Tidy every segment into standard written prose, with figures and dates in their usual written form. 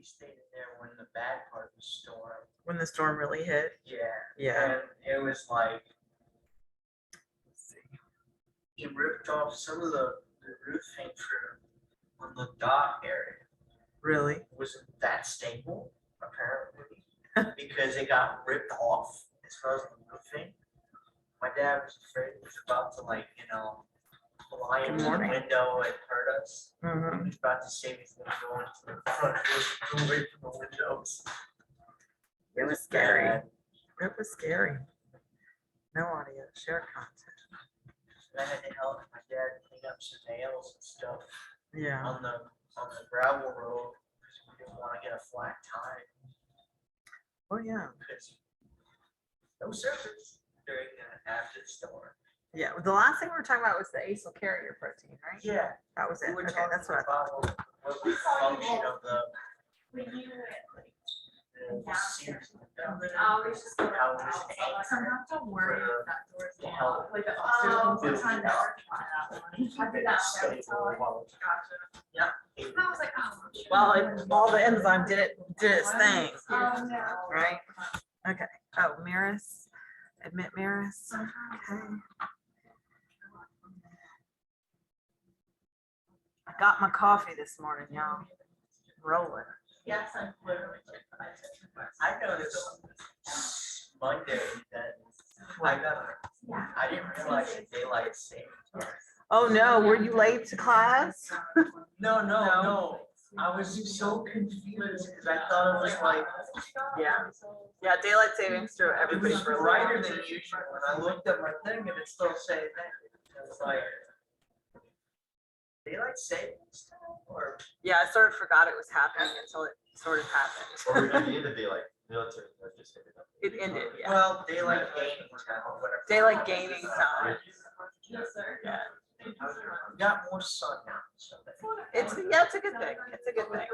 we stayed in there when the bad part of the storm. When the storm really hit. Yeah. Yeah. And it was like, it ripped off some of the roofing for on the dock area. Really? It wasn't that stable, apparently, because it got ripped off as far as the roofing. My dad was afraid he was about to, like, fly into the window and hurt us. Mm-hmm. He was about to save his life going to the front door, away from the windows. It was scary. It was scary. No audio. Share content. I had to help my dad clean up some nails and stuff Yeah. on the gravel road because we didn't want to get a flat tire. Oh yeah. Because no service during after the storm. Yeah. The last thing we were talking about was the acyl carrier protein, right? Yeah. That was it. We were Okay, talking that's what I thought. about what the function of the series. Oh, it's just How it was sometimes don't worry if that door's to help like the build I it never up. try that one. I did that one. Gotcha. Yeah. I was like, oh. Well, all the enzyme did its thing, Oh, no. right? Okay. Oh, Maris. Admit Maris. Okay. I got my coffee this morning, y'all. Rolling. Yes, I'm literally. I noticed Monday that I didn't realize that daylight savings time. Oh no, were you late to class? No. I was so confused because I thought it was like, Yeah, daylight savings threw it everybody was for a loop. brighter than usual. When I looked at my thing and it still said that. It was like, daylight savings time or? Yeah, I sort of forgot it was happening until it sort of Or happened. at the end of the day, like military, let's just say that. It ended, yeah. Well, daylight gaining time or whatever. Daylight gaining time. Yes, sir. Yeah. Got more sun now, so. It's a good thing. It's a good thing.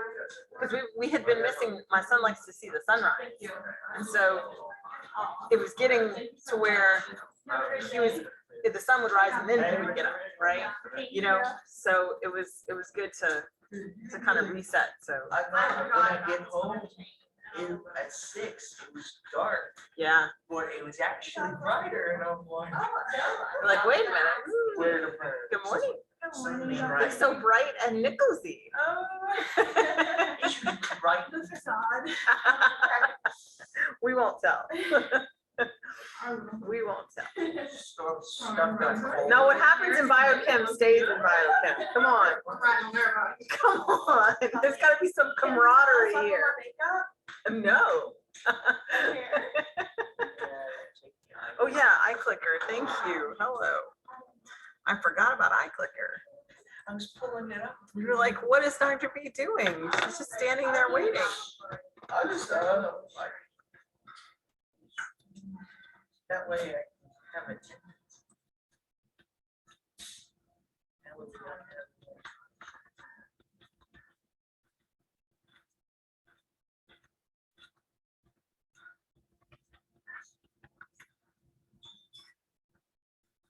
Because we had been missing, my son likes to see the sunrise. And so it was getting to where the sun would rise and then he would get up, right? So it was good to kind of reset. So I thought when I get home, at 6, it was dark, yeah, but it was actually brighter, and I'm like, we're like, wait a minute. where the Good morning. Something It's right. so bright and Nicholsy. It should be bright. We won't tell. We won't tell. Stuff got cold. No, what happens in biochem stays in biochem. Come on. Come on. There's got to be some camaraderie here. No. Oh yeah, iClicker. Thank you. Hello. I forgot about iClicker. I was pulling it up. We were like, what is Dr. B doing? She's just standing there waiting. I just, like, that way I have a 10 minutes. That would be nice.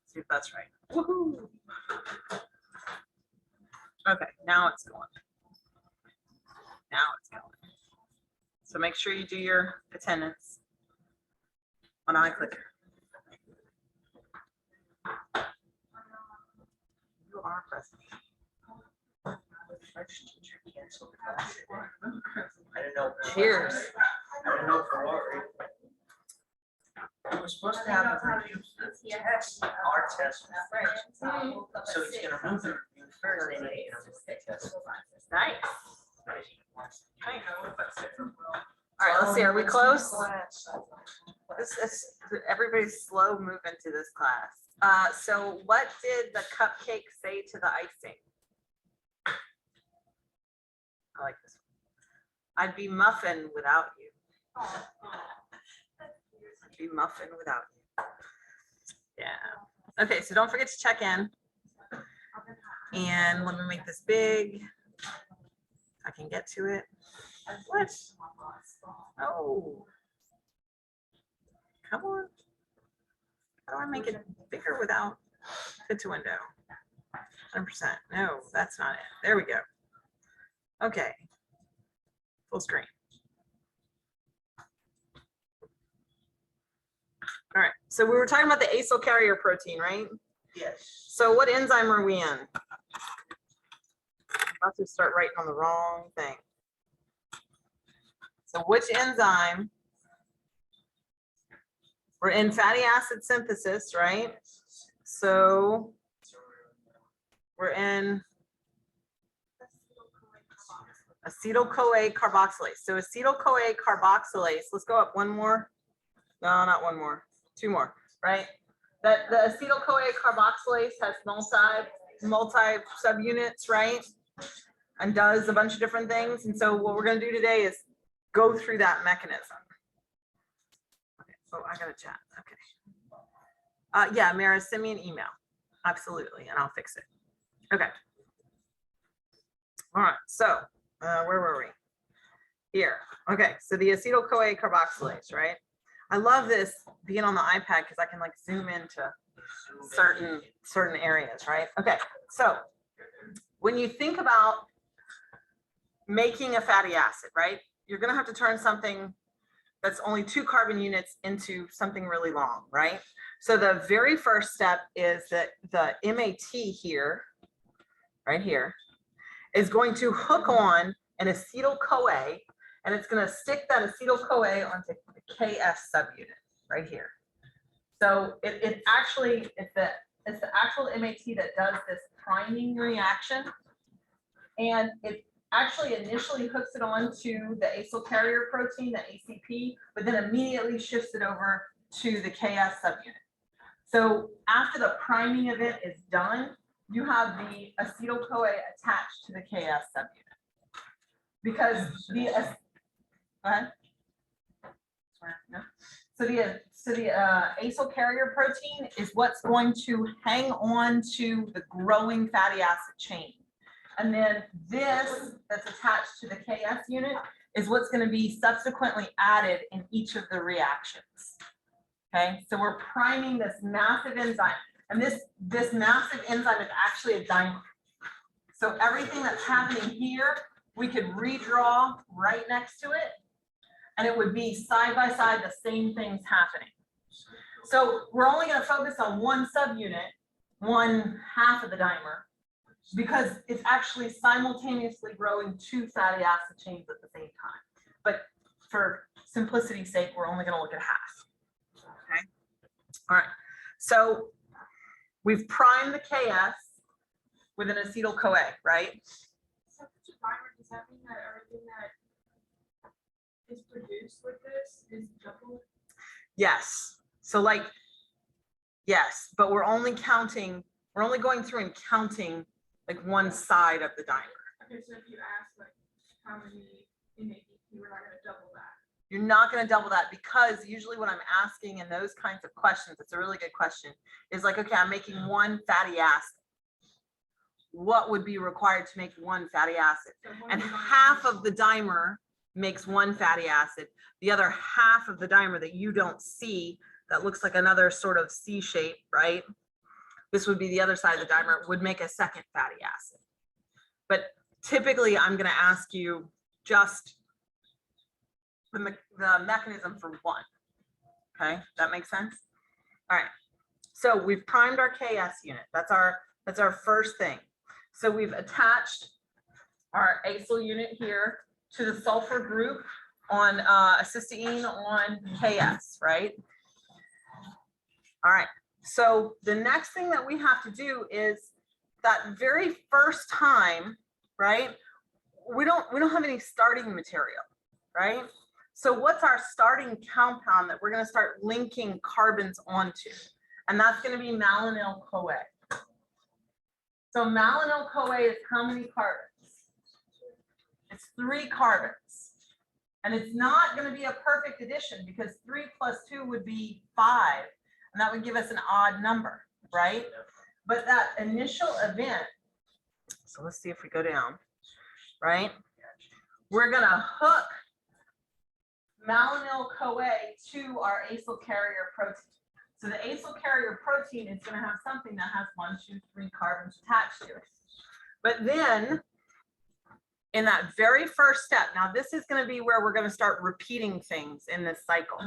See if that's right. Woohoo. Okay, now it's going. Now it's going. So make sure you do your attendance on iClicker. You are present. French teacher canceled class today. I don't know. Cheers. I don't know for what reason. We were supposed to have a review for the test, our test was first. So he's gonna move the review first, and then he's gonna move the test. Nice. All right, let's see. Are we close? Everybody's slow moving to this class. So what did the cupcake say to the icing? I like this one. I'd be muffin without you. I'd be muffin without you. Yeah. Okay, so don't forget to check in. And let me make this big. I can get to it. What? Oh. Come on. How do I make it bigger without fit to window? 100%. No, that's not it. There we go. Okay. full screen. All right, so we were talking about the acyl carrier protein, right? Yes. So what enzyme are we in? I'm about to start writing on the wrong thing. So which enzyme? We're in fatty acid synthesis, right? So we're in acetyl-CoA carboxylase. So acetyl-CoA carboxylase, let's go up one more. No, not one more, two more, right? That the acetyl-CoA carboxylase has multi subunits, right? And does a bunch of different things. And so what we're going to do today is go through that mechanism. Okay, oh, I got a chat. Okay. Yeah, Mara, send me an email. Absolutely, and I'll fix it. Okay. All right, so where were we? Here. Okay, so the acetyl-CoA carboxylase, right? I love this being on the iPad because I can like zoom into certain areas, right? Okay, so when you think about making a fatty acid, right? You're gonna have to turn something that's only 2 carbon units into something really long, right? So the very first step is that the MAT here, right here, is going to hook on an acetyl-CoA, and it's going to stick that acetyl-CoA onto the KS subunit right here. So it's the actual MAT that does this priming reaction, and it actually initially hooks it onto the acyl carrier protein, the ACP, but then immediately shifts it over to the KS subunit. So after the priming event is done, you have the acetyl-CoA attached to the KS subunit. Because so the acyl carrier protein is what's going to hang on to the growing fatty acid chain. And then this that's attached to the KS unit is what's going to be subsequently added in each of the reactions. Okay, so we're priming this massive enzyme, and this massive enzyme is actually a dimer. So everything that's happening here, we could redraw right next to it, and it would be side by side the same things happening. So we're only going to focus on one subunit, 1/2 of the dimer, because it's actually simultaneously growing 2 fatty acid chains at the same time. But for simplicity's sake, we're only going to look at 1/2. Okay. All right. So we've primed the KS with an acetyl-CoA, right? So does that mean that everything that is produced with this is double? Yes. So like, yes, but we're only going through and counting like one side of the dimer. Okay, so if you ask like how many MAP, we're not going to double that. You're not going to double that, because usually what I'm asking in those kinds of questions, it's a really good question, is like, okay, I'm making 1 fatty acid. What would be required to make 1 fatty acid? So And 1/2 of the dimer makes 1 fatty acid. The other 1/2 of the dimer that you don't see, that looks like another sort of C shape, right? This would be the other side of the dimer, would make a 2nd fatty acid. But typically I'm going to ask you just the mechanism for 1. Okay, that makes sense? All right. So we've primed our KS unit. That's our first thing. So we've attached our acyl unit here to the sulfur group on a cysteine on KS, right? All right. So the next thing that we have to do is that very first time, right? We don't have any starting material, right? So what's our starting compound that we're going to start linking carbons onto? And that's going to be malonyl-CoA. So malonyl-CoA is how many carbons? It's 3 carbons. And it's not going to be a perfect addition, because 3 + 2 would be 5. And that would give us an odd number, right? But that initial event, so let's see if we go down, right? We're going to hook malonyl-CoA to our acyl carrier protein. So the acyl carrier protein is going to have something that has 1, 2, 3 carbons attached to it. But then in that very first step, now this is going to be where we're going to start repeating things in this cycle.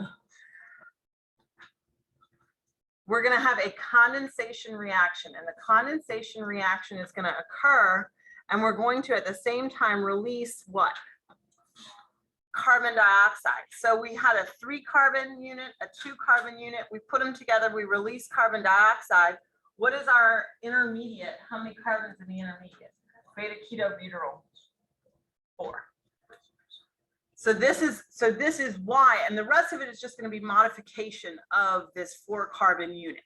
We're going to have a condensation reaction, and the condensation reaction is going to occur, and we're going to at the same time release what? Carbon dioxide. So we had a 3-carbon unit, a 2-carbon unit. We put them together. We release carbon dioxide. What is our intermediate? How many carbons in the intermediate? Beta ketobutyryl 4. So this is why, and the rest of it is just going to be modification of this 4-carbon unit,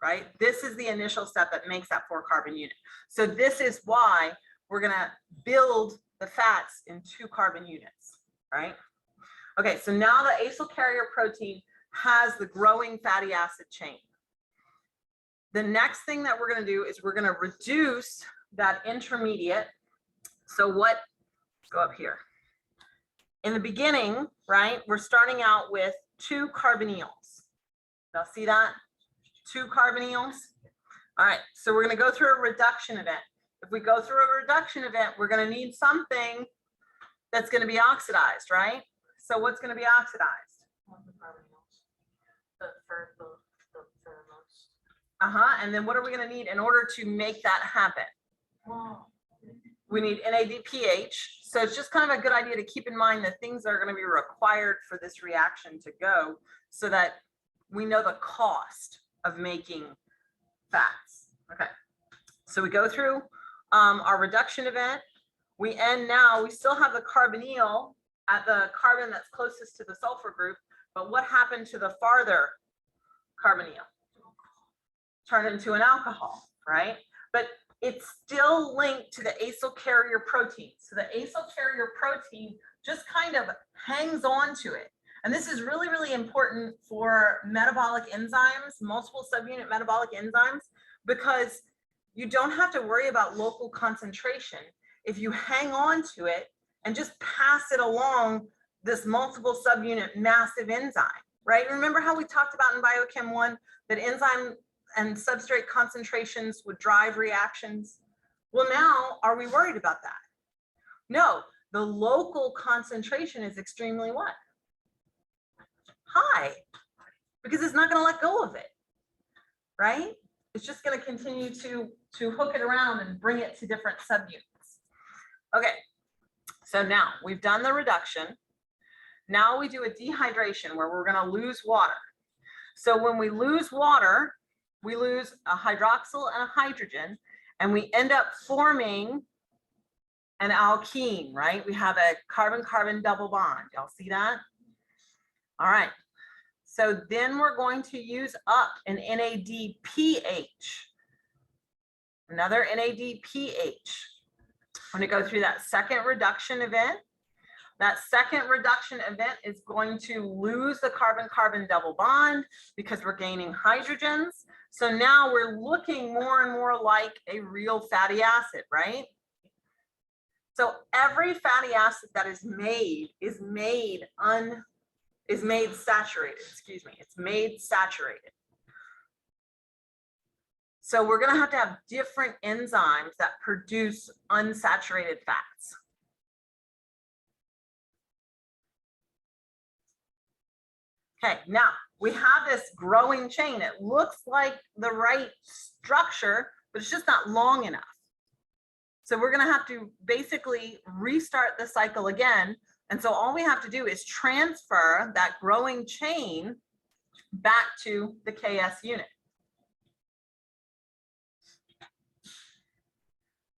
right? This is the initial step that makes that 4-carbon unit. So this is why we're going to build the fats in 2-carbon units. Right? Okay, so now the acyl carrier protein has the growing fatty acid chain. The next thing that we're going to do is we're going to reduce that intermediate. So what, let's go up here. In the beginning, right, we're starting out with 2 carbonyls. Y'all see that? 2 carbonyls. All right, so we're going to go through a reduction event. If we go through a reduction event, we're going to need something that's going to be oxidized, right? So what's going to be oxidized? And then what are we going to need in order to make that happen? We need NADPH. So it's just kind of a good idea to keep in mind the things that are going to be required for this reaction to go, so that we know the cost of making fats. Okay. So we go through our reduction event. We end now, we still have the carbonyl at the carbon that's closest to the sulfur group, but what happened to the farther carbonyl? Turned into an alcohol, right? But it's still linked to the acyl carrier protein. So the acyl carrier protein just kind of hangs on to it. And this is really, really important for metabolic enzymes, multiple subunit metabolic enzymes, because you don't have to worry about local concentration if you hang on to it and just pass it along this multiple subunit massive enzyme, right? Remember how we talked about in Biochem 1 that enzyme and substrate concentrations would drive reactions? Well, now, are we worried about that? No, the local concentration is extremely what? High, because it's not going to let go of it, right? It's just going to continue to hook it around and bring it to different subunits. Okay, so now we've done the reduction. Now we do a dehydration where we're going to lose water. So when we lose water, we lose a hydroxyl and a hydrogen, and we end up forming an alkene, right? We have a carbon-carbon double bond. Y'all see that? All right. So then we're going to use up an NADPH, another NADPH. I'm going to go through that second reduction event. That second reduction event is going to lose the carbon-carbon double bond because we're gaining hydrogens. So now we're looking more and more like a real fatty acid, right? So every fatty acid that is made saturated, excuse me, it's made saturated. So we're going to have different enzymes that produce unsaturated fats. Okay, now we have this growing chain. It looks like the right structure, but it's just not long enough. So we're going to have to basically restart the cycle again. And so all we have to do is transfer that growing chain back to the KS unit.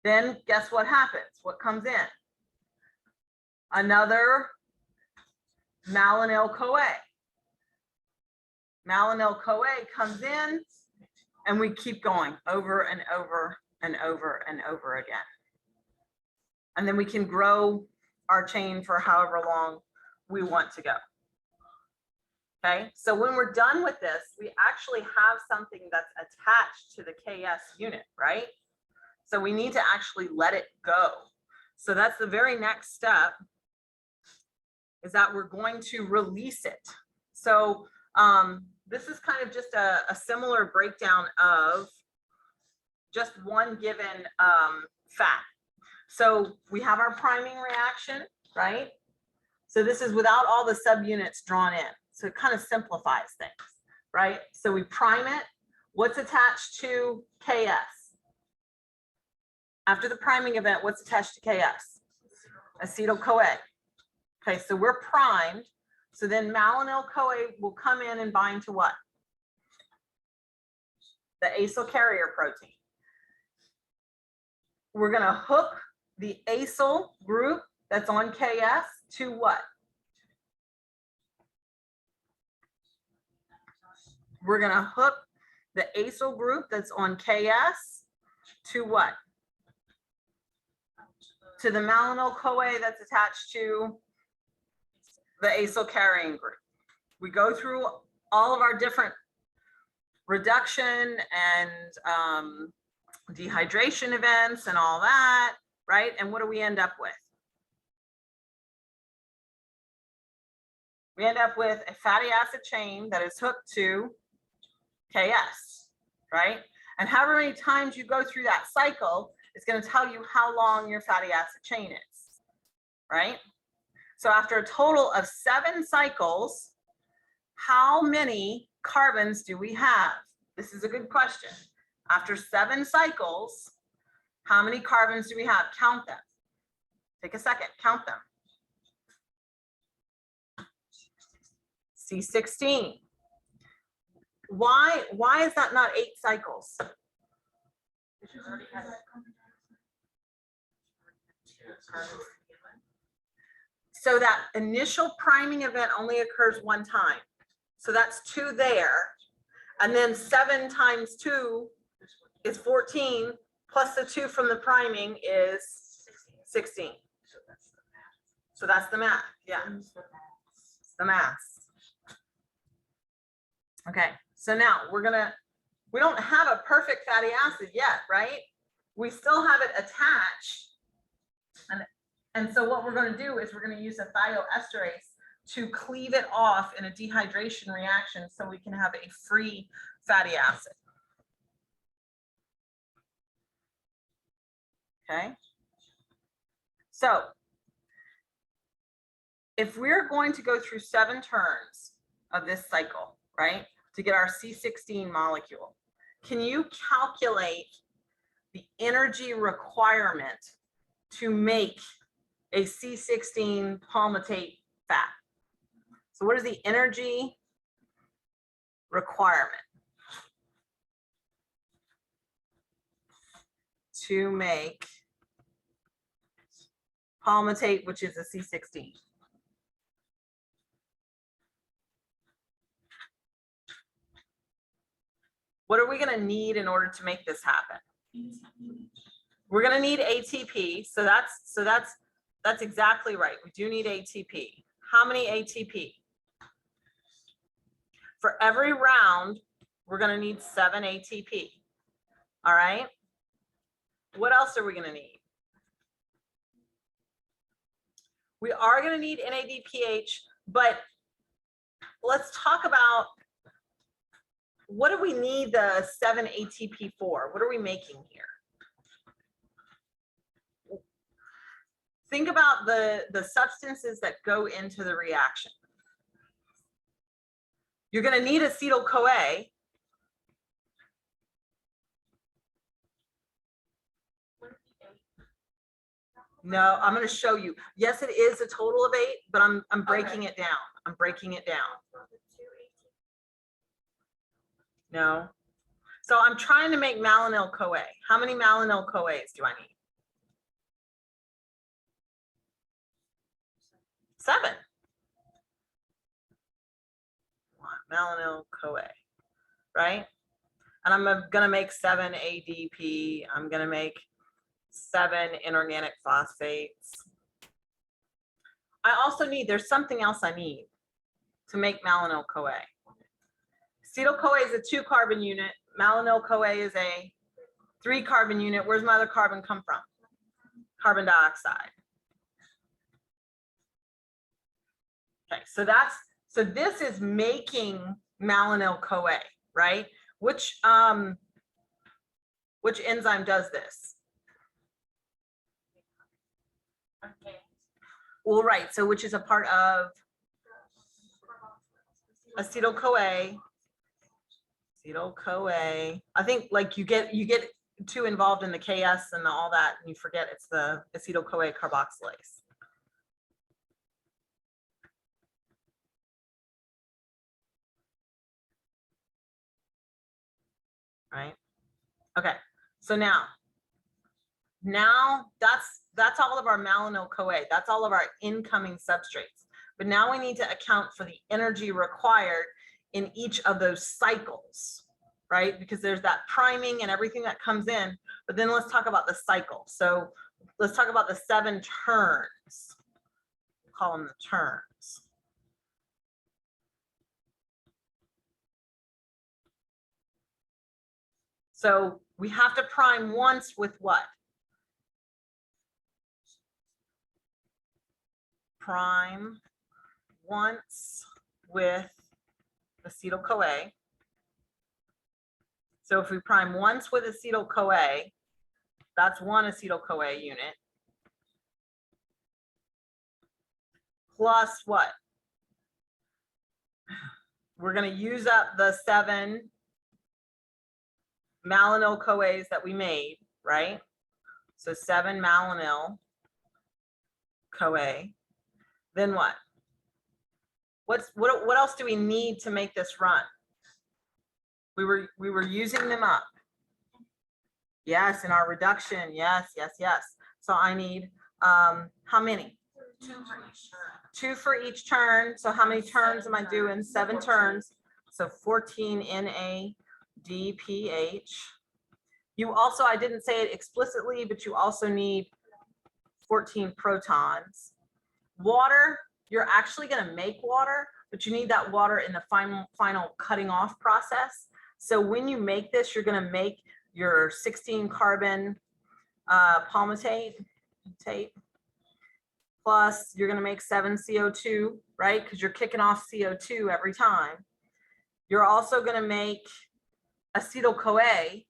Then guess what happens? What comes in? Another malonyl-CoA. Malonyl-CoA comes in, and we keep going over and over and over and over again. And then we can grow our chain for however long we want to go. Okay, so when we're done with this, we actually have something that's attached to the KS unit, right? So we need to actually let it go. So that's the very next step, is that we're going to release it. So this is kind of just a similar breakdown of just one given fat. So we have our priming reaction, right? So this is without all the subunits drawn in. So it kind of simplifies things, right? So we prime it. What's attached to KS? After the priming event, what's attached to KS? Acetyl-CoA. Okay, so we're primed. So then malonyl-CoA will come in and bind to what? The acyl carrier protein. We're going to hook the acyl group that's on KS to what? We're going to hook the acyl group that's on KS to what? To the malonyl-CoA that's attached to the acyl carrying group. We go through all of our different reduction and dehydration events and all that, right? And what do we end up with? We end up with a fatty acid chain that is hooked to KS, right? And however many times you go through that cycle, it's going to tell you how long your fatty acid chain is, right? So after a total of 7 cycles, how many carbons do we have? This is a good question. After 7 cycles, how many carbons do we have? Count them. Take a second, count them. C16. Why is that not 8 cycles? So that initial priming event only occurs 1 time. So that's 2 there. And then 7 times 2 is 14, plus the 2 from the priming is 16. So that's the math. Yeah. It's the math. Okay. So now we don't have a perfect fatty acid yet, right? We still have it attached. And so what we're going to do is we're going to use a thioesterase to cleave it off in a dehydration reaction so we can have a free fatty acid. Okay. So if we're going to go through 7 turns of this cycle, right, to get our C16 molecule, can you calculate the energy requirement to make a C16 palmitate fat? So what is the energy requirement to make palmitate, which is a C16? What are we going to need in order to make this happen? We're going to need ATP. So that's exactly right. We do need ATP. How many ATP? For every round, we're going to need 7 ATP. All right. What else are we going to need? We are going to need NADPH, but let's talk about what do we need the 7 ATP for? What are we making here? Think about the substances that go into the reaction. You're going to need acetyl-CoA. No, I'm going to show you. Yes, it is a total of 8, but I'm breaking it down. I'm breaking it down. No. So I'm trying to make malonyl-CoA. How many malonyl-CoAs do I need? 7. Malonyl-CoA, right? And I'm going to make 7 ADP. I'm going to make 7 inorganic phosphates. I also need, there's something else I need to make malonyl-CoA. Acetyl-CoA is a 2-carbon unit. Malonyl-CoA is a 3-carbon unit. Where's my other carbon come from? Carbon dioxide. Okay, so this is making malonyl-CoA, right? Which enzyme does this? Okay. Well, right, so which is a part of acetyl-CoA. Acetyl-CoA. I think like you get too involved in the KS and all that, and you forget it's the acetyl-CoA carboxylase. Right? Okay, so now that's all of our malonyl-CoA. That's all of our incoming substrates. But now we need to account for the energy required in each of those cycles, right? Because there's that priming and everything that comes in, but then let's talk about the cycle. So let's talk about the 7 turns. We'll call them the turns. So we have to prime once with what? Prime once with acetyl-CoA. So if we prime once with acetyl-CoA, that's 1 acetyl-CoA unit. Plus what? We're going to use up the 7 malonyl-CoAs that we made, right? So 7 malonyl-CoA. Then what? What else do we need to make this run? We were using them up. Yes, in our reduction. Yes. So I need how many? 2 for each turn. 2 for each turn. So how many turns am I doing? 7 turns. So 14 NADPH. You also, I didn't say it explicitly, but you also need 14 protons. Water, you're actually going to make water, but you need that water in the final cutting off process. So when you make this, you're going to make your 16 carbon palmitate, plus you're going to make 7 CO2, right? Because you're kicking off CO2 every time. You're also going to make acetyl-CoA,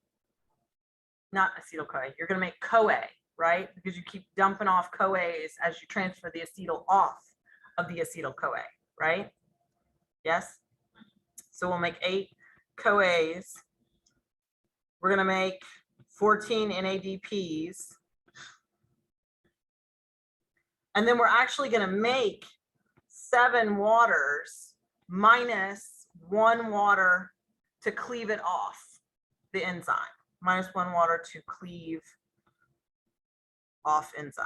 not acetyl-CoA, you're going to make CoA, right? Because you keep dumping off CoAs as you transfer the acetyl off of the acetyl-CoA, right? Yes? So we'll make 8 CoAs. We're going to make 14 NADPs. And then we're actually going to make 7 waters minus 1 water to cleave it off the enzyme. Minus 1 water to cleave off enzyme.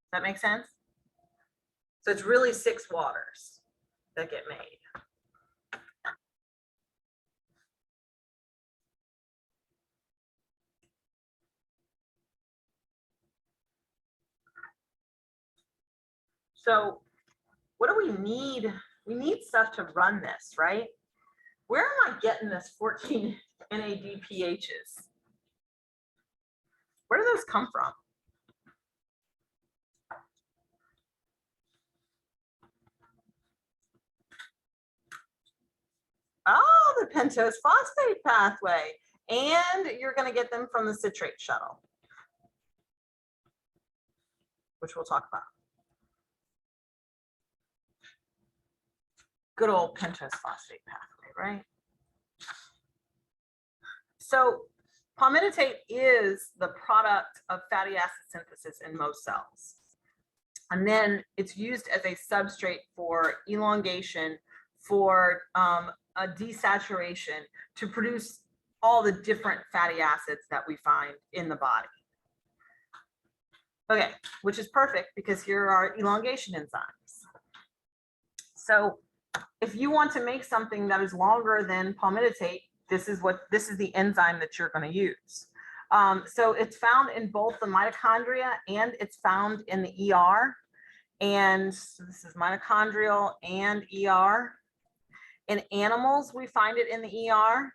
Does that make sense? So it's really 6 waters that get made. So what do we need? We need stuff to run this, right? Where am I getting this 14 NADPHs? Where do those come from? Oh, the pentose phosphate pathway. And you're going to get them from the citrate shuttle, which we'll talk about. Good old pentose phosphate pathway, right? So palmitate is the product of fatty acid synthesis in most cells. And then it's used as a substrate for elongation, for a desaturation, to produce all the different fatty acids that we find in the body. Okay, which is perfect because here are elongation enzymes. So if you want to make something that is longer than palmitate, this is the enzyme that you're going to use. So it's found in both the mitochondria and it's found in the ER. And so this is mitochondrial and ER. In animals, we find it in the ER.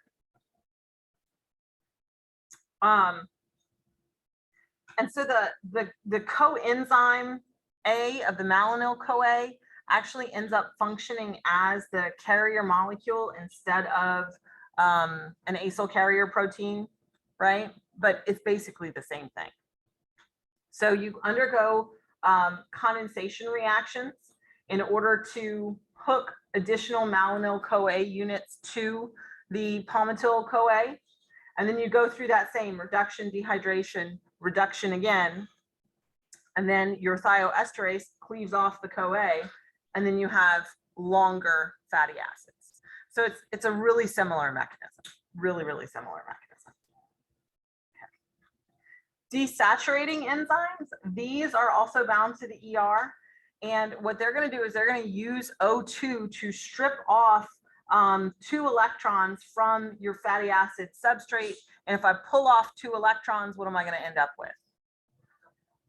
And so the coenzyme A of the malonyl-CoA actually ends up functioning as the carrier molecule instead of an acyl carrier protein, right? But it's basically the same thing. So you undergo condensation reactions in order to hook additional malonyl-CoA units to the palmitoyl-CoA. And then you go through that same reduction, dehydration, reduction again. And then your thioesterase cleaves off the CoA, and then you have longer fatty acids. So it's a really similar mechanism, really, really similar mechanism. Okay. Desaturating enzymes, these are also bound to the ER. And what they're going to do is they're going to use O2 to strip off 2 electrons from your fatty acid substrate. And if I pull off 2 electrons, what am I going to end up with?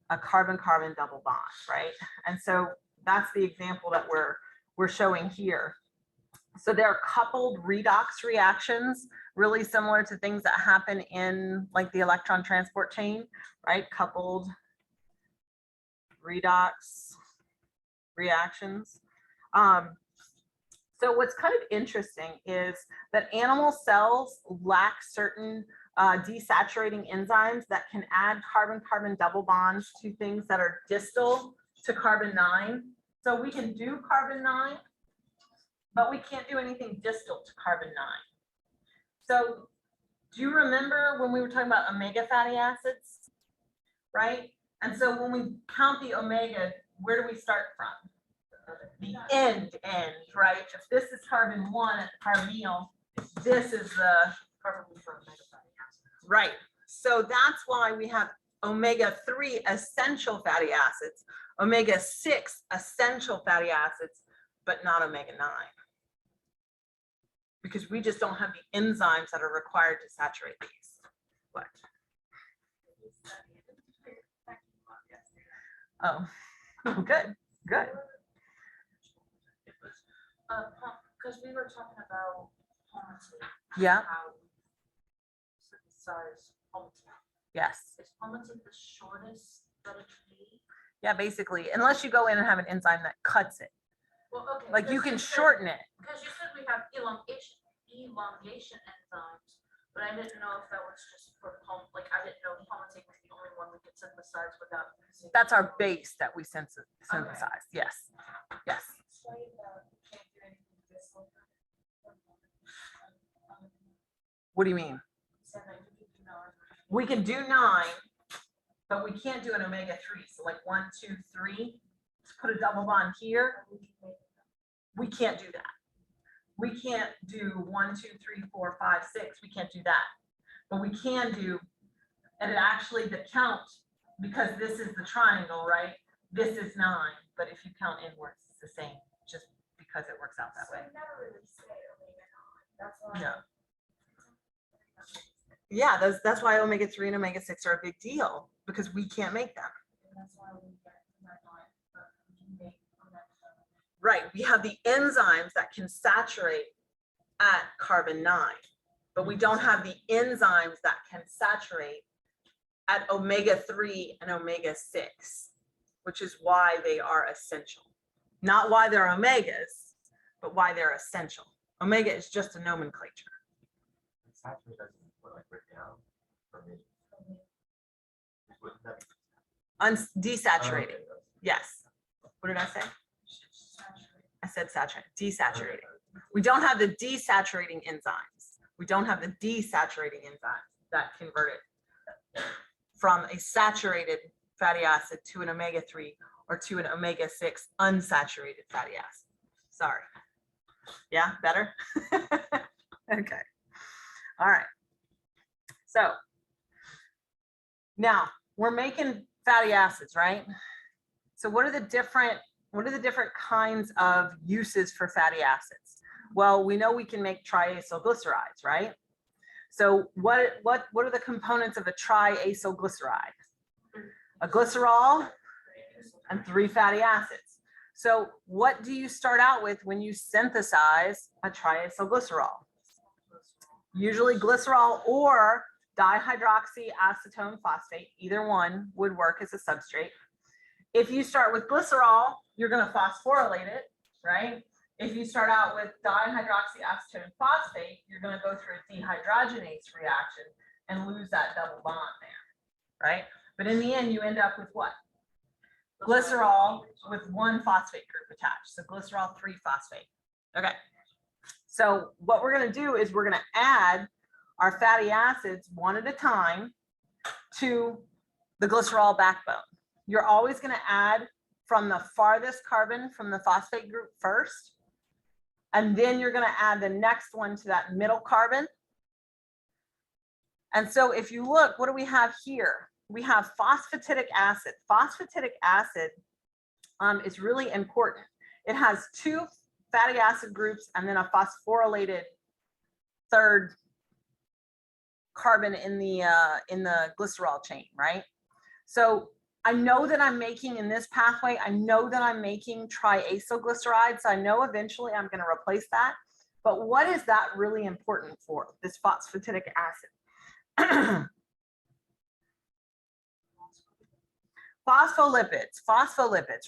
A carbon-carbon double bond, right? And so that's the example that we're showing here. So there are coupled redox reactions, really similar to things that happen in like the electron transport chain, right? Coupled redox reactions. So what's kind of interesting is that animal cells lack certain desaturating enzymes that can add carbon-carbon double bonds to things that are distal to carbon 9. So we can do carbon 9, but we can't do anything distal to carbon 9. So do you remember when we were talking about omega fatty acids, right? And so when we count the omega, where do we start from? The end, right? If this is carbon 1 at the carbonyl, this is the carbon for omega fatty acid. Right. So that's why we have omega-3 essential fatty acids, omega-6 essential fatty acids, but not omega-9. Because we just don't have the enzymes that are required to saturate these. What? Oh, good, good. Because we were talking about homocysteine. Yeah. How synthesize homocysteine. Yes. Is homocysteine the shortest that it can be? Yeah, basically, unless you go in and have an enzyme that cuts it. Well, okay. Like you can shorten it. Because you said we have elongation enzymes, but I didn't know if that was just for like I didn't know homocysteine was the only one we could synthesize without using. That's our base that we synthesize. Yes. Yes. What do you mean? We can do 9, but we can't do an omega-3. So like 1, 2, 3, let's put a double bond here. We can't do that. We can't do 1, 2, 3, 4, 5, 6. We can't do that. But we can do, and it actually, the count, because this is the triangle, right? This is 9, but if you count inwards, it's the same, just because it works out that way. No. Yeah, that's why omega-3 and omega-6 are a big deal, because we can't make them. Right, we have the enzymes that can saturate at carbon 9, but we don't have the enzymes that can saturate at omega-3 and omega-6, which is why they are essential. Not why they're omegas, but why they're essential. Omega is just a nomenclature. Saturate doesn't put like break down for me. Wouldn't that be- Desaturating. Okay, Yes. What did I say? I said saturate. Desaturating. We don't have the desaturating enzymes. We don't have the desaturating enzymes that convert it from a saturated fatty acid to an omega-3 or to an omega-6 unsaturated fatty acid. Sorry. Yeah, better? Okay. All right. So now we're making fatty acids, right? So what are the different kinds of uses for fatty acids? Well, we know we can make triacylglycerides, right? So what are the components of a triacylglyceride? A glycerol and 3 fatty acids. So what do you start out with when you synthesize a triacylglycerol? Usually glycerol or dihydroxyacetone phosphate, either one would work as a substrate. If you start with glycerol, you're going to phosphorylate it, right? If you start out with dihydroxyacetone phosphate, you're going to go through a dehydrogenase reaction and lose that double bond there, right? But in the end, you end up with what? Glycerol with one phosphate group attached. So glycerol 3-phosphate. Okay. So what we're going to do is we're going to add our fatty acids one at a time to the glycerol backbone. You're always going to add from the farthest carbon from the phosphate group first. And then you're going to add the next one to that middle carbon. And so if you look, what do we have here? We have phosphatidic acid. Phosphatidic acid is really important. It has 2 fatty acid groups and then a phosphorylated third carbon in the glycerol chain, right? So I know that I'm making in this pathway, I know that I'm making triacylglyceride. So I know eventually I'm going to replace that. But what is that really important for, this phosphatidic acid? Phospholipids,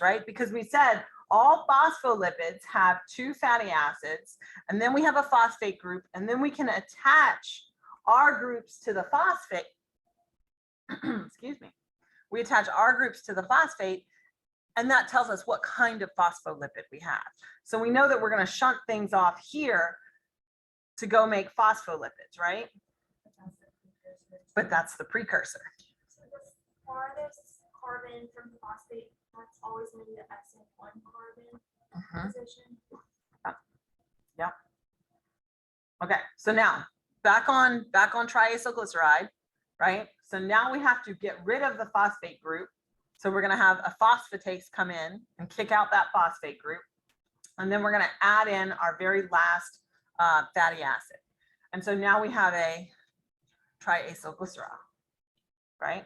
right? Because we said all phospholipids have 2 fatty acids, and then we have a phosphate group, and then we can attach our groups to the phosphate. Excuse me. We attach our groups to the phosphate, and that tells us what kind of phospholipid we have. So we know that we're going to shunt things off here to go make phospholipids, right? But that's the precursor. So the farthest carbon from phosphate, that's always going to be the SN1 carbon position. Yeah. Okay, so now back on triacylglyceride, right? So now we have to get rid of the phosphate group. So we're going to have a phosphatase come in and kick out that phosphate group. And then we're going to add in our very last fatty acid. And so now we have a triacylglycerol, right?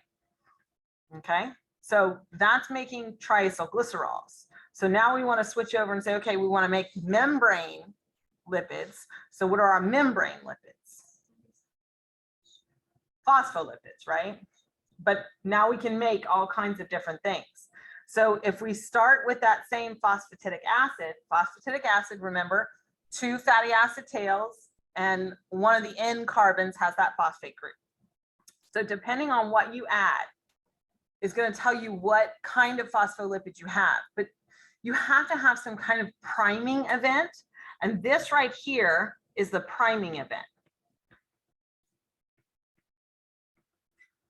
Okay, so that's making triacylglycerols. So now we want to switch over and say, okay, we want to make membrane lipids. So what are our membrane lipids? Phospholipids, right? But now we can make all kinds of different things. So if we start with that same phosphatidic acid, remember, 2 fatty acid tails, and one of the N carbons has that phosphate group. So depending on what you add is going to tell you what kind of phospholipid you have. But you have to have some kind of priming event. And this right here is the priming event.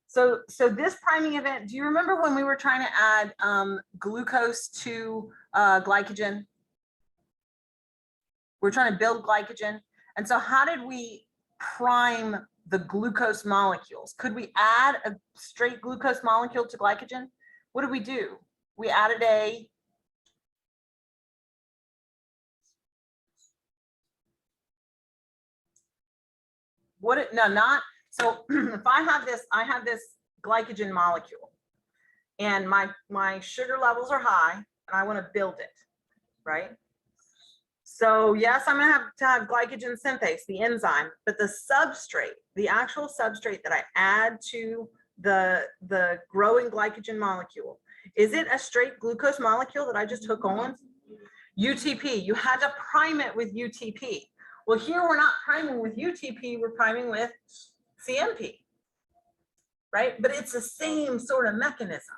So this priming event, do you remember when we were trying to add glucose to glycogen? We're trying to build glycogen. And so how did we prime the glucose molecules? Could we add a straight glucose molecule to glycogen? What did we do? We added a so if I have this glycogen molecule and my sugar levels are high and I want to build it, right? So yes, I'm going to have glycogen synthase, the enzyme, but the substrate, the actual substrate that I add to the growing glycogen molecule, is it a straight glucose molecule that I just took on? UTP, you had to prime it with UTP. Well, here we're not priming with UTP, we're priming with CMP, right? But it's the same sort of mechanism,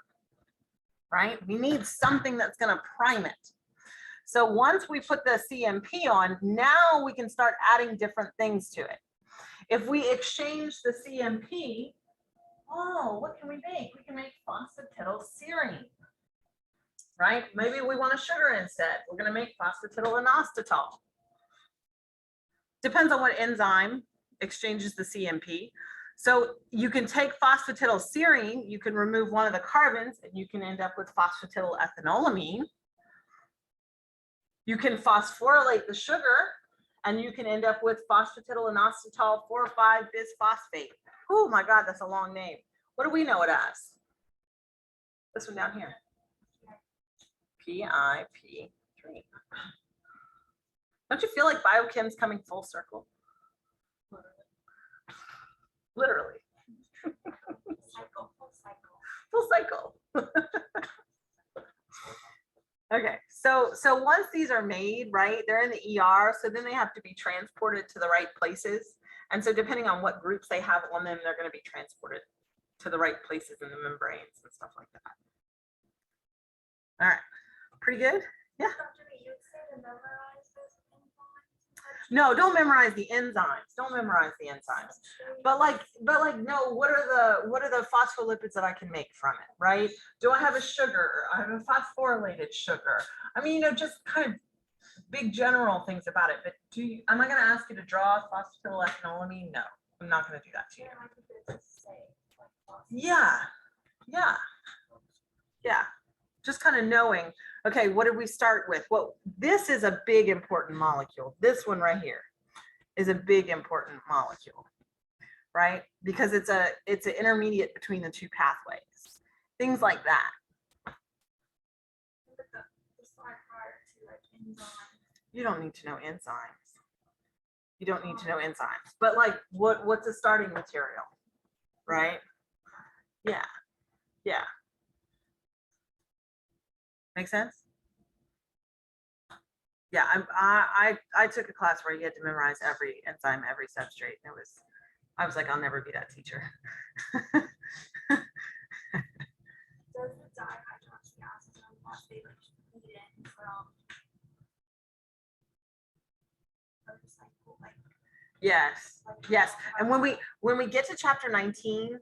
right? We need something that's going to prime it. So once we put the CMP on, now we can start adding different things to it. If we exchange the CMP, oh, what can we make? We can make phosphatidylserine, right? Maybe we want a sugar instead. We're going to make phosphatidylinositol. Depends on what enzyme exchanges the CMP. So you can take phosphatidylserine, you can remove one of the carbons, and you can end up with phosphatidylethynolamine. You can phosphorylate the sugar, and you can end up with phosphatidylinositol 4,5-bisphosphate. Oh my God, that's a long name. What do we know it as? This one down here. PIP3. Don't you feel like biochem's coming full circle? Literally. Full cycle. Okay, so once these are made, right, they're in the ER, so then they have to be transported to the right places. And so depending on what groups they have on them, they're going to be transported to the right places in the membranes and stuff like that. All right, pretty good. Yeah. Dr. B, you said to memorize those enzymes? No, don't memorize the enzymes. Don't memorize the enzymes. But like, no, what are the phospholipids that I can make from it, right? Do I have a sugar? I have a phosphorylated sugar. I mean, just kind of big general things about it. But am I going to ask you to draw phosphoethylenolene? No, I'm not going to do that to you. Yeah, I think it's say, like, Yeah, yeah. Just kind of knowing, okay, what did we start with? Well, this is a big important molecule. This one right here is a big important molecule, right? Because it's an intermediate between the two pathways, things like that. the slide prior to like enzymes. You don't need to know enzymes. You don't need to know enzymes, but like what's a starting material, right? Yeah. Make sense? Yeah, I took a class where you had to memorize every enzyme, every substrate. And I was like, I'll never be that teacher. Does the dihydroxyacetone phosphate lead in from a recycle, like Yes. And when we get to chapter 19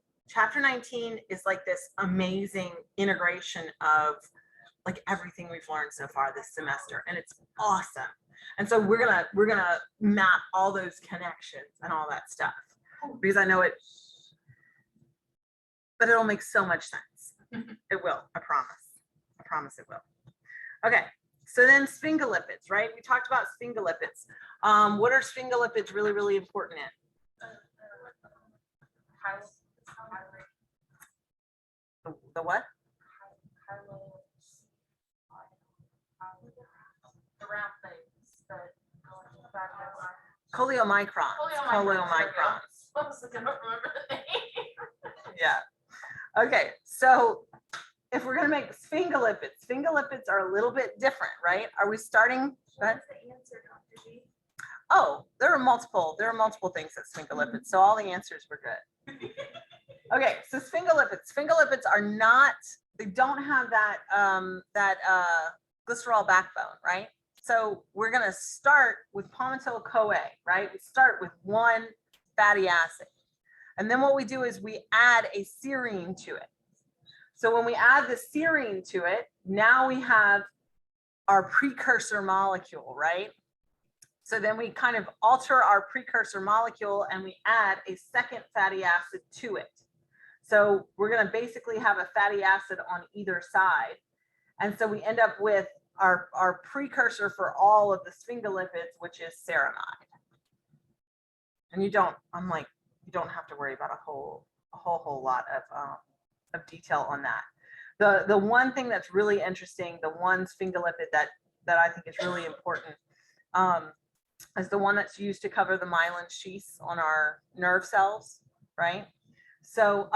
is like this amazing integration of like everything we've learned so far this semester, and it's awesome. And so we're gonna map all those connections and all that stuff because I know it, but it'll make so much sense. It will, I promise it will. Okay, so then sphingolipids, right? We talked about sphingolipids. What are sphingolipids really important in? The what? The round things that go into the back of our. Choliomicrons. Choliomicrons. I don't remember the name. Yeah. Okay, so if we're gonna make sphingolipids are a little bit different, right? Are we starting? what is the answer, Dr. B? Oh, there are multiple things that sphingolipids. So all the answers were good. Okay, so sphingolipids are not, they don't have that glycerol backbone, right? So we're gonna start with palmitoyl-CoA, right? We start with one fatty acid. And then what we do is we add a serine to it. So when we add the serine to it, now we have our precursor molecule, right? So then we kind of alter our precursor molecule and we add a second fatty acid to it. So we're going to basically have a fatty acid on either side. And so we end up with our precursor for all of the sphingolipids, which is ceramide. And you don't have to worry about a whole lot of detail on that. The one thing that's really interesting, the one sphingolipid that I think is really important, is the one that's used to cover the myelin sheaths on our nerve cells, right? So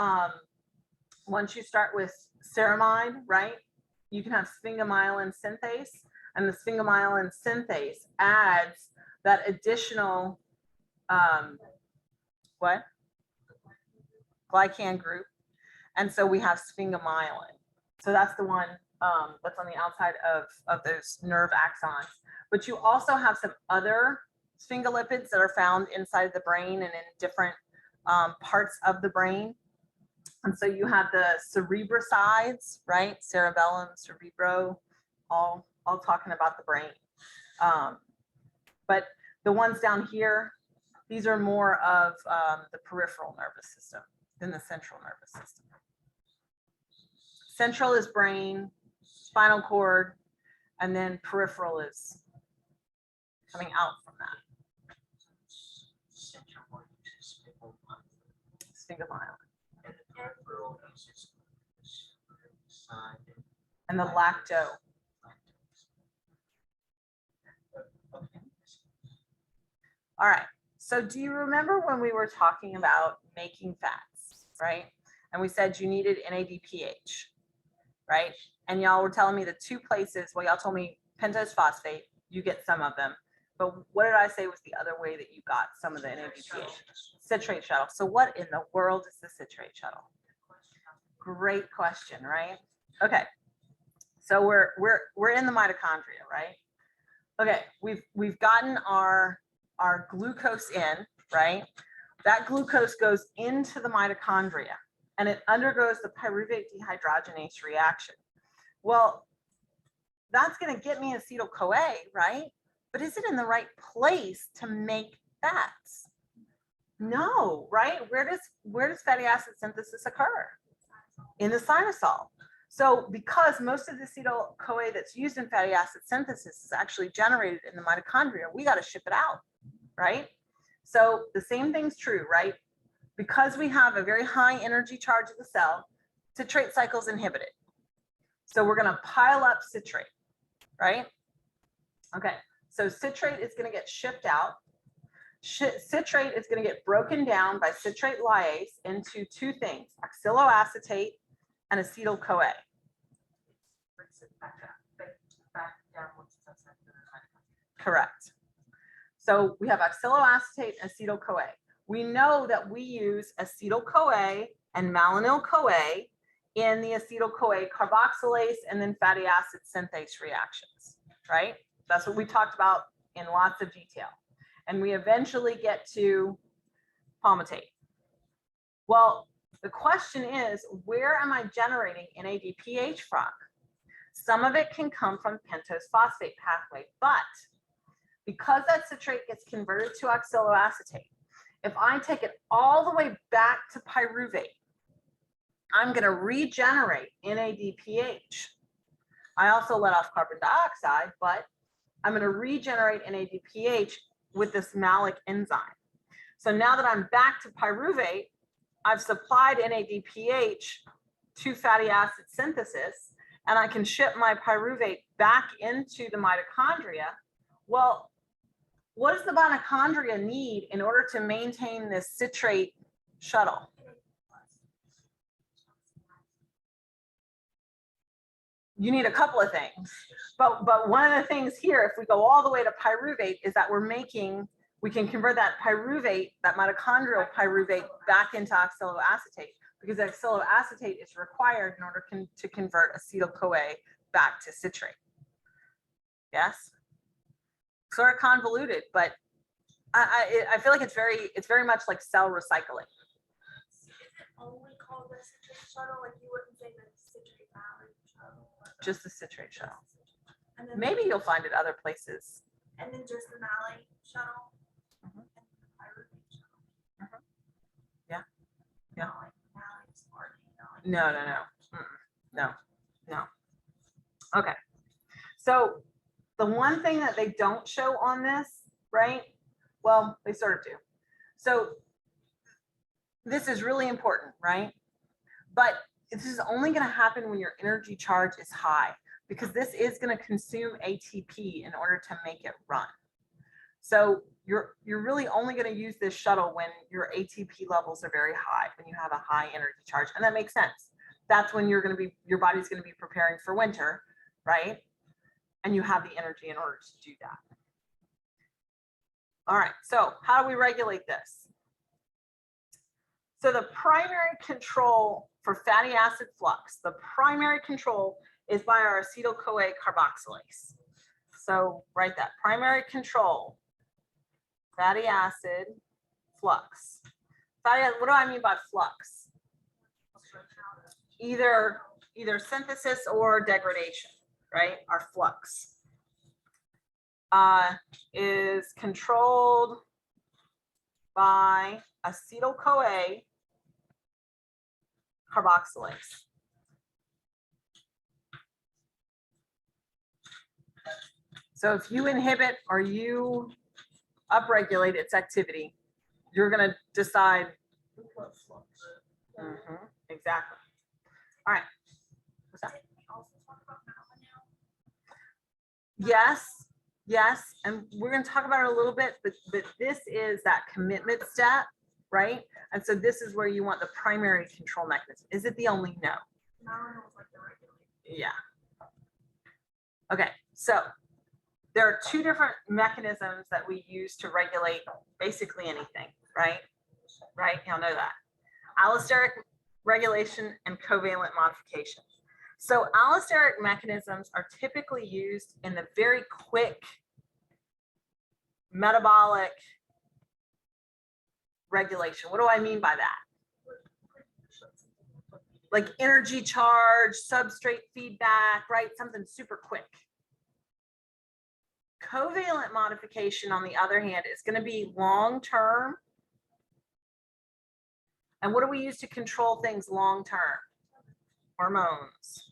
once you start with ceramide, right, you can have sphingomyelin synthase, and the sphingomyelin synthase adds that additional glycan group, and so we have sphingomyelin. So that's the one that's on the outside of those nerve axons. But you also have some other sphingolipids that are found inside the brain and in different parts of the brain. And so you have the cerebrosides, right? Cerebellum, cerebro, all talking about the brain. But the ones down here, these are more of the peripheral nervous system than the central nervous system. Central is brain, spinal cord, and then peripheral is coming out from that. Sphingomyelin. And the lacto. All right. So do you remember when we were talking about making fats, right? And we said you needed NADPH, right? And y'all were telling me the two places, well, y'all told me pentose phosphate, you get some of them. But what did I say was the other way that you got some of the NADPH? Citrate shuttle. So what in the world is the citrate shuttle? Great question, right? Okay. So we're in the mitochondria, right? Okay, we've gotten our glucose in, right? That glucose goes into the mitochondria and it undergoes the pyruvate dehydrogenase reaction. Well, that's going to get me acetyl-CoA, right? But is it in the right place to make fats? No, right? Where does fatty acid synthesis occur? In the cytosol. So because most of the acetyl-CoA that's used in fatty acid synthesis is actually generated in the mitochondria, we got to ship it out, right? So the same thing's true, right? Because we have a very high energy charge of the cell, citrate cycles inhibited. So we're going to pile up citrate, right? Okay, so citrate is going to get shipped out. Citrate is going to get broken down by citrate lyase into two things, oxaloacetate and acetyl-CoA. Correct. So we have oxaloacetate and acetyl-CoA. We know that we use acetyl-CoA and malonyl-CoA in the acetyl-CoA carboxylase and then fatty acid synthase reactions, right? That's what we talked about in lots of detail. And we eventually get to palmitate. Well, the question is, where am I generating NADPH from? Some of it can come from pentose phosphate pathway, but because that citrate gets converted to oxaloacetate, if I take it all the way back to pyruvate, I'm going to regenerate NADPH. I also let off carbon dioxide, but I'm going to regenerate NADPH with this malic enzyme. So now that I'm back to pyruvate, I've supplied NADPH to fatty acid synthesis, and I can ship my pyruvate back into the mitochondria. Well, what does the mitochondria need in order to maintain this citrate shuttle? You need a couple of things, but one of the things here, if we go all the way to pyruvate, is that we can convert that pyruvate, that mitochondrial pyruvate, back into oxaloacetate, because oxaloacetate is required in order to convert acetyl-CoA back to citrate. Yes, sort of convoluted, but I feel like it's very much like cell recycling. Is it only called the citrate shuttle? Like you wouldn't say the citrate valley shuttle? Just the citrate shuttle. And then Maybe you'll find it other places. And then just the malate shuttle. Mhm. And the pyruvate shuttle. Mhm. Yeah. Yeah. Not like malate's party, not like No. No. Okay. So the one thing that they don't show on this, right? Well, they sort of do. So this is really important, right? But this is only going to happen when your energy charge is high, because this is going to consume ATP in order to make it run. So you're really only going to use this shuttle when your ATP levels are very high, when you have a high energy charge, and that makes sense. That's when your body's going to be preparing for winter, right? And you have the energy in order to do that. All right, so how do we regulate this? So the primary control for fatty acid flux, the primary control is by our acetyl-CoA carboxylase. So write that, primary control, fatty acid flux. What do I mean by flux? Either synthesis or degradation, right? Our flux is controlled by acetyl-CoA carboxylase. So if you inhibit or you upregulate its activity, you're going to decide. Exactly. All right. What's that? Didn't we also talk about malonyl? Yes, and we're going to talk about it a little bit, but this is that commitment step, right? And so this is where you want the primary control mechanism. Is it the only? No. Malonyl is like the regulator. Yeah. Okay, so there are two different mechanisms that we use to regulate basically anything, right? Right, you'll know that. regulation and covalent modification. So allosteric mechanisms are typically used in the very quick metabolic regulation. What do I mean by that? Like energy charge, substrate feedback, right? Something super quick. Covalent modification, on the other hand, is going to be long-term. And what do we use to control things long-term? Hormones.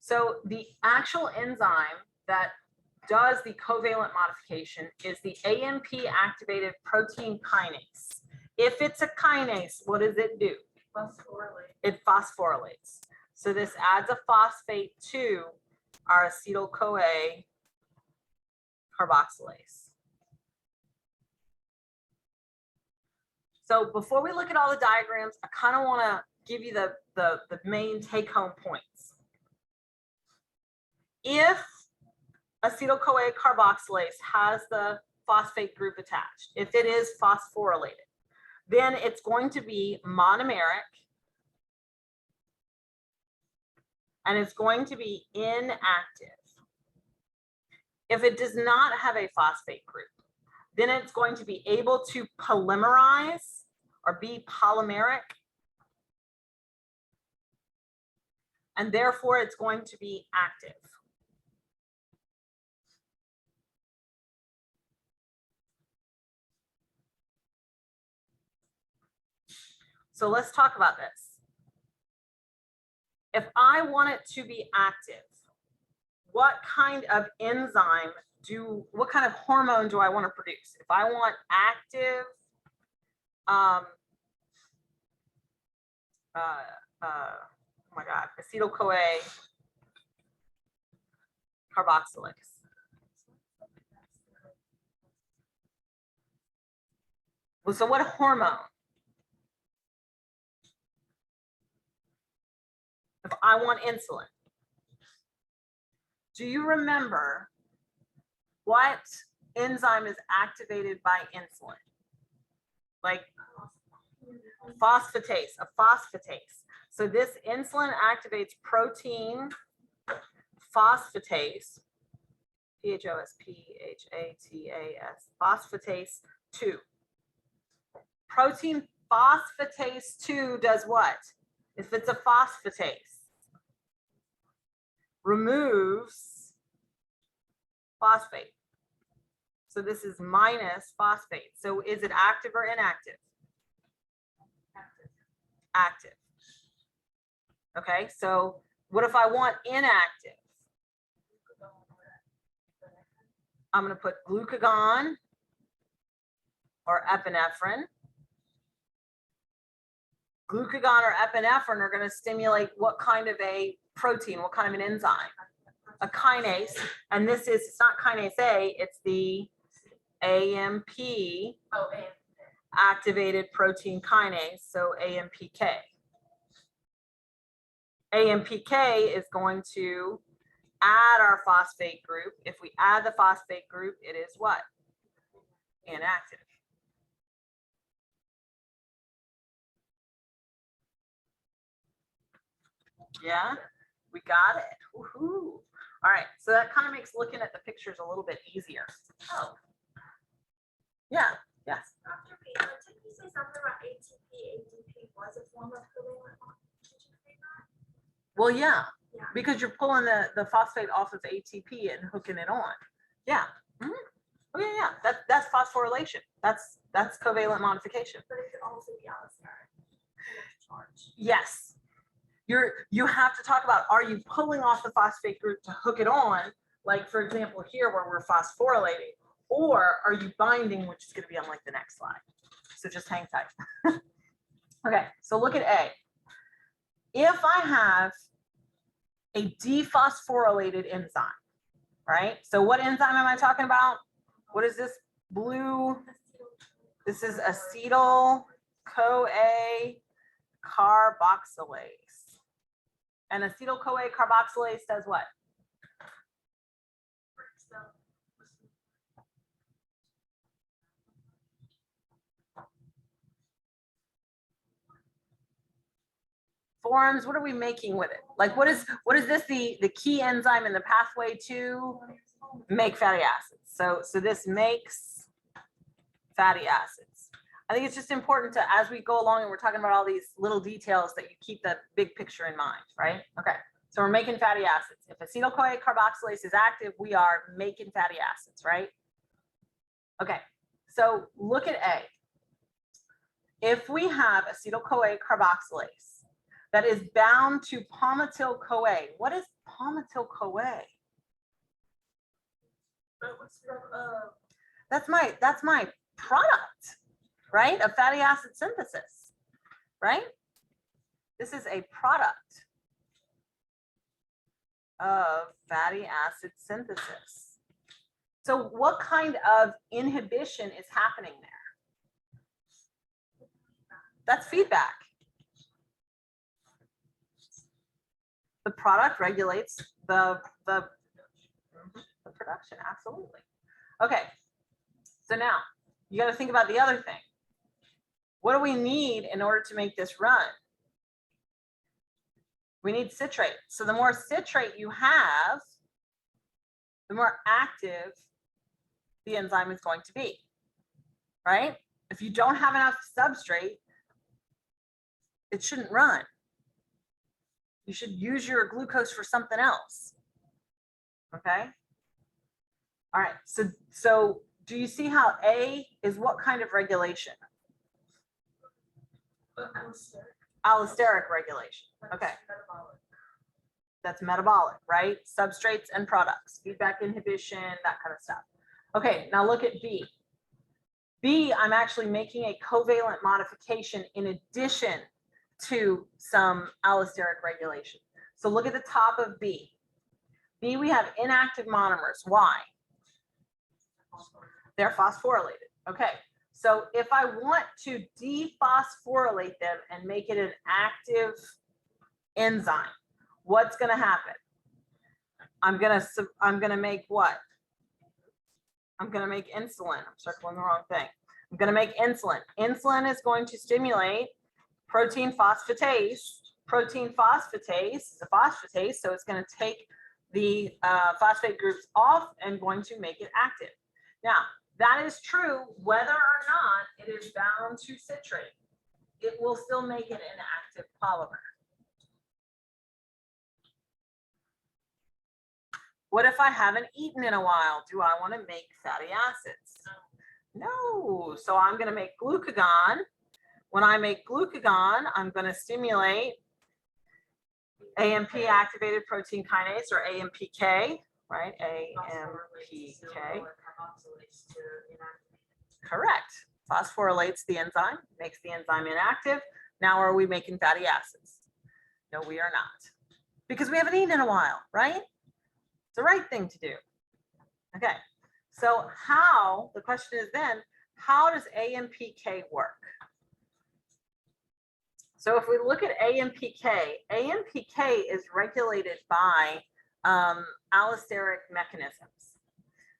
So the actual enzyme that does the covalent modification is the AMP activated protein kinase. If it's a kinase, what does it do? Phosphorylate. It phosphorylates. So this adds a phosphate to our acetyl-CoA carboxylase. So before we look at all the diagrams, I kind of want to give you the main take-home points. If acetyl-CoA carboxylase has the phosphate group attached, if it is phosphorylated, then it's going to be monomeric and it's going to be inactive. If it does not have a phosphate group, then it's going to be able to polymerize or be polymeric, and therefore it's going to be active. So let's talk about this. If I want it to be active, what kind of enzyme what kind of hormone do I want to produce? If I want active, oh my God, acetyl-CoA carboxylase. Well, so what hormone? If I want insulin, do you remember what enzyme is activated by insulin? Like phosphatase, a phosphatase. So this insulin activates protein phosphatase, PHOSPHATAS, phosphatase 2. Protein phosphatase 2 does what? If it's a phosphatase, removes phosphate. So this is minus phosphate. So is it active or inactive? Active. Okay, so what if I want inactive? I'm going to put glucagon or epinephrine. Glucagon or epinephrine are going to stimulate what kind of a protein, what kind of an enzyme? A kinase. And this is, it's not kinase A, it's the AMP activated protein kinase, so AMPK. AMPK is going to add our phosphate group. If we add the phosphate group, it is what? Inactive. Yeah, we got it. Woohoo. All right, so that kind of makes looking at the pictures a little bit easier. Oh, yeah, yes. Dr. P, didn't you say something about ATP, ADP was a form of covalent bond? Did you say that? Well, yeah, Yeah. because you're pulling the phosphate off of ATP and hooking it on. Yeah. Mhm. Oh yeah, yeah. That's phosphorylation. That's covalent modification. But it could also be allosteric charge. Yes. You have to talk about, are you pulling off the phosphate group to hook it on, like for example here where we're phosphorylating, or are you binding, which is going to be on like the next slide. So just hang tight. Okay, so look at A. If I have a dephosphorylated enzyme, right? So what enzyme am I talking about? What is this blue? This is acetyl-CoA carboxylase. And acetyl-CoA carboxylase does what? Forms, what are we making with it? Like what is this the key enzyme in the pathway to make fatty acids? So this makes fatty acids. I think it's just important to, as we go along and we're talking about all these little details, that you keep the big picture in mind, right? Okay, so we're making fatty acids. If acetyl-CoA carboxylase is active, we are making fatty acids, right? Okay, so look at A. If we have acetyl-CoA carboxylase that is bound to palmitoyl-CoA, what is palmitoyl-CoA? That's my product, right? Of fatty acid synthesis, right? This is a product of fatty acid synthesis. So what kind of inhibition is happening there? That's feedback. The product regulates the production, absolutely. Okay, so now you got to think about the other thing. What do we need in order to make this run? We need citrate. So the more citrate you have, the more active the enzyme is going to be, right? If you don't have enough substrate, it shouldn't run. You should use your glucose for something else. Okay. All right. So do you see how A is what kind of regulation? Allosteric regulation. Okay. That's metabolic, right? Substrates and products, feedback inhibition, that kind of stuff. Okay, now look at B. B, I'm actually making a covalent modification in addition to some allosteric regulation. So look at the top of B. B, we have inactive monomers. Why? They're phosphorylated. Okay, so if I want to dephosphorylate them and make it an active enzyme, what's going to happen? I'm gonna make what? I'm going to make insulin. I'm circling the wrong thing. I'm going to make insulin. Insulin is going to stimulate protein phosphatase. Protein phosphatase is a phosphatase, so it's going to take the phosphate groups off and going to make it active. Now, that is true whether or not it is bound to citrate. It will still make it an active polymer. What if I haven't eaten in a while? Do I want to make fatty acids? No. So I'm going to make glucagon. When I make glucagon, I'm going to stimulate AMP activated protein kinase, or AMPK, right? AMPK. Correct. Phosphorylates the enzyme, makes the enzyme inactive. Now are we making fatty acids? No, we are not. Because we haven't eaten in a while, right? It's the right thing to do. Okay, so the question is then, how does AMPK work? So if we look at AMPK, AMPK is regulated by allosteric mechanisms.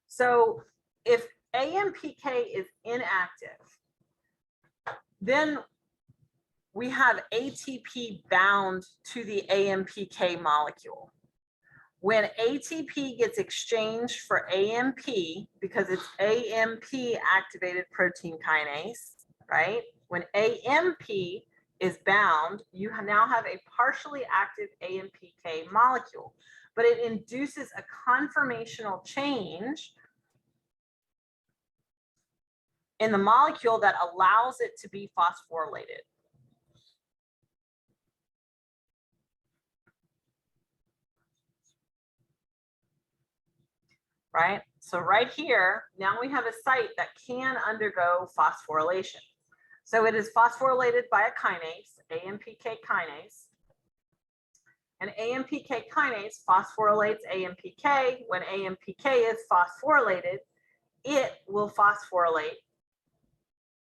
So if AMPK is inactive, then we have ATP bound to the AMPK molecule. When ATP gets exchanged for AMP, because it's AMP activated protein kinase, right? When AMP is bound, you now have a partially active AMPK molecule, but it induces a conformational change in the molecule that allows it to be phosphorylated. Right? So right here, now we have a site that can undergo phosphorylation. So it is phosphorylated by a kinase, AMPK kinase. And AMPK kinase phosphorylates AMPK. When AMPK is phosphorylated, it will phosphorylate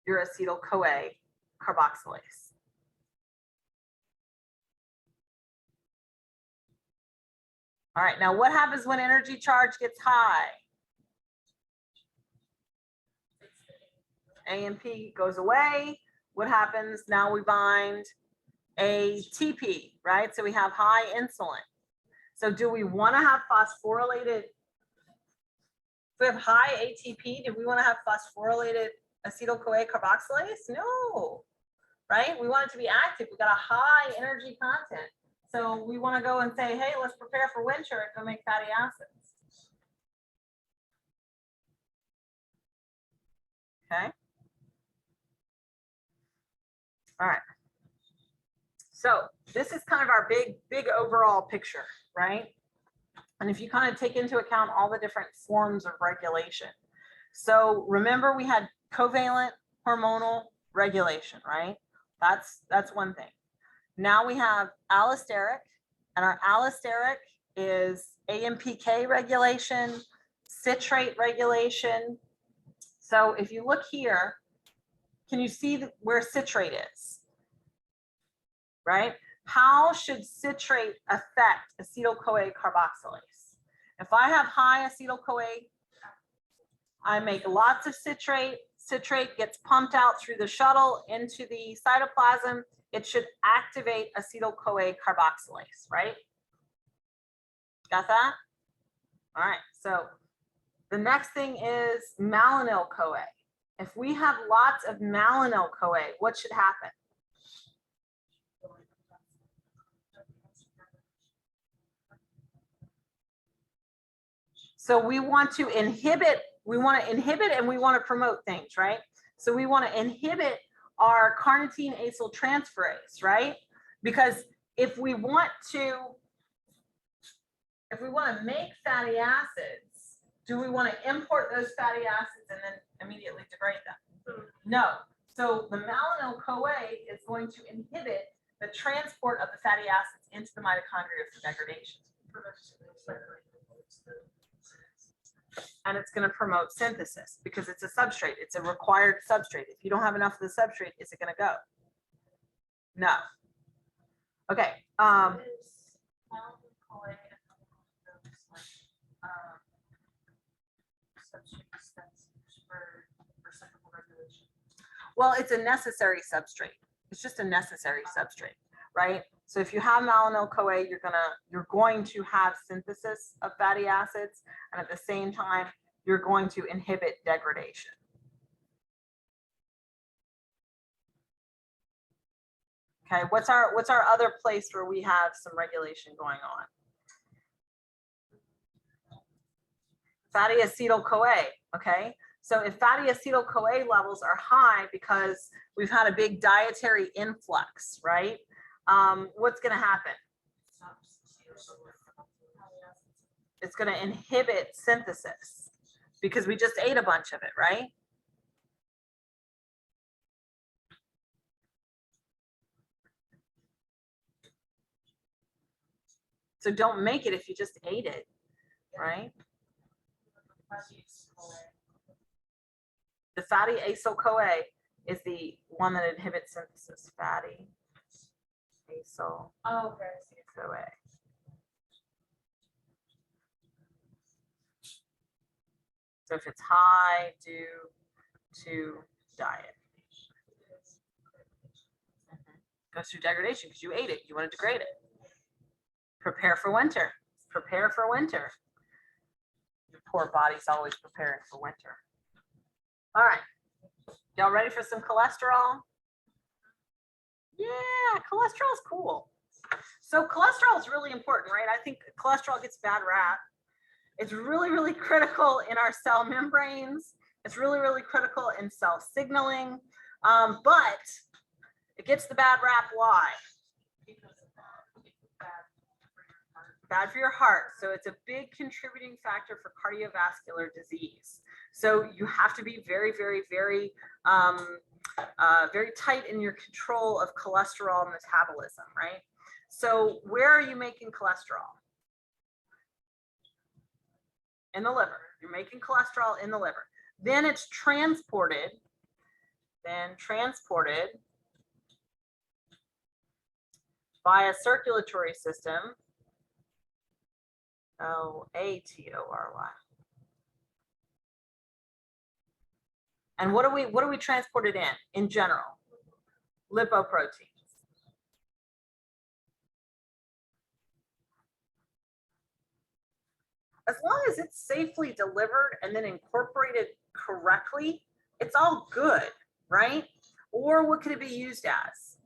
your acetyl-CoA carboxylase. All right, now what happens when energy charge gets high? AMP goes away. What happens? Now we bind ATP, right? So we have high insulin. So do we want to have phosphorylated? If we have high ATP, do we want to have phosphorylated acetyl-CoA carboxylase? No, right? We want it to be active. We got a high energy content. So we want to go and say, hey, let's prepare for winter and go make fatty acids. Okay. All right. So this is kind of our big overall picture, right? And if you kind of take into account all the different forms of regulation. So remember we had covalent hormonal regulation, right? That's one thing. Now we have allosteric, and our allosteric is AMPK regulation, citrate regulation. So if you look here, can you see where citrate is? Right? How should citrate affect acetyl-CoA carboxylase? If I have high acetyl-CoA, I make lots of citrate. Citrate gets pumped out through the shuttle into the cytoplasm. It should activate acetyl-CoA carboxylase, right? Got that? All right, so the next thing is malonyl-CoA. If we have lots of malonyl-CoA, what should happen? So we want to inhibit, and we want to promote things, right? So we want to inhibit our carnitine acyl transferase, right? Because if we want to make fatty acids, do we want to import those fatty acids and then immediately degrade them? No. So the malonyl-CoA is going to inhibit the transport of the fatty acids into the mitochondria for degradation. And it's going to promote synthesis because it's a substrate. It's a required substrate. If you don't have enough of the substrate, is it going to go? No. Okay. Well, it's a necessary substrate. It's just a necessary substrate, right? So if you have malonyl-CoA, you're going to have synthesis of fatty acids, and at the same time, you're going to inhibit degradation. Okay, what's our other place where we have some regulation going on? Fatty acetyl-CoA, okay? So if fatty acetyl-CoA levels are high because we've had a big dietary influx, right? What's going to happen? It's going to inhibit synthesis because we just ate a bunch of it, right? So don't make it if you just ate it, right? The fatty acyl-CoA is the one that inhibits synthesis. Fatty acyl-CoA. So if it's high due to diet, goes through degradation because you ate it. You want to degrade it. Prepare for winter. Prepare for winter. Your poor body's always preparing for winter. All right. Y'all ready for some cholesterol? Yeah, cholesterol is cool. So cholesterol is really important, right? I think cholesterol gets bad rap. It's really, really critical in our cell membranes. It's really, really critical in cell signaling. But it gets the bad rap. Why? Bad for your heart. So it's a big contributing factor for cardiovascular disease. So you have to be very, very, very, very tight in your control of cholesterol metabolism, right? So where are you making cholesterol? In the liver. You're making cholesterol in the liver. Then it's transported, by a circulatory system, L-A-T-O-R-Y. And what do we transport it in general? Lipoproteins. As long as it's safely delivered and then incorporated correctly, it's all good, right? Or what could it be used as?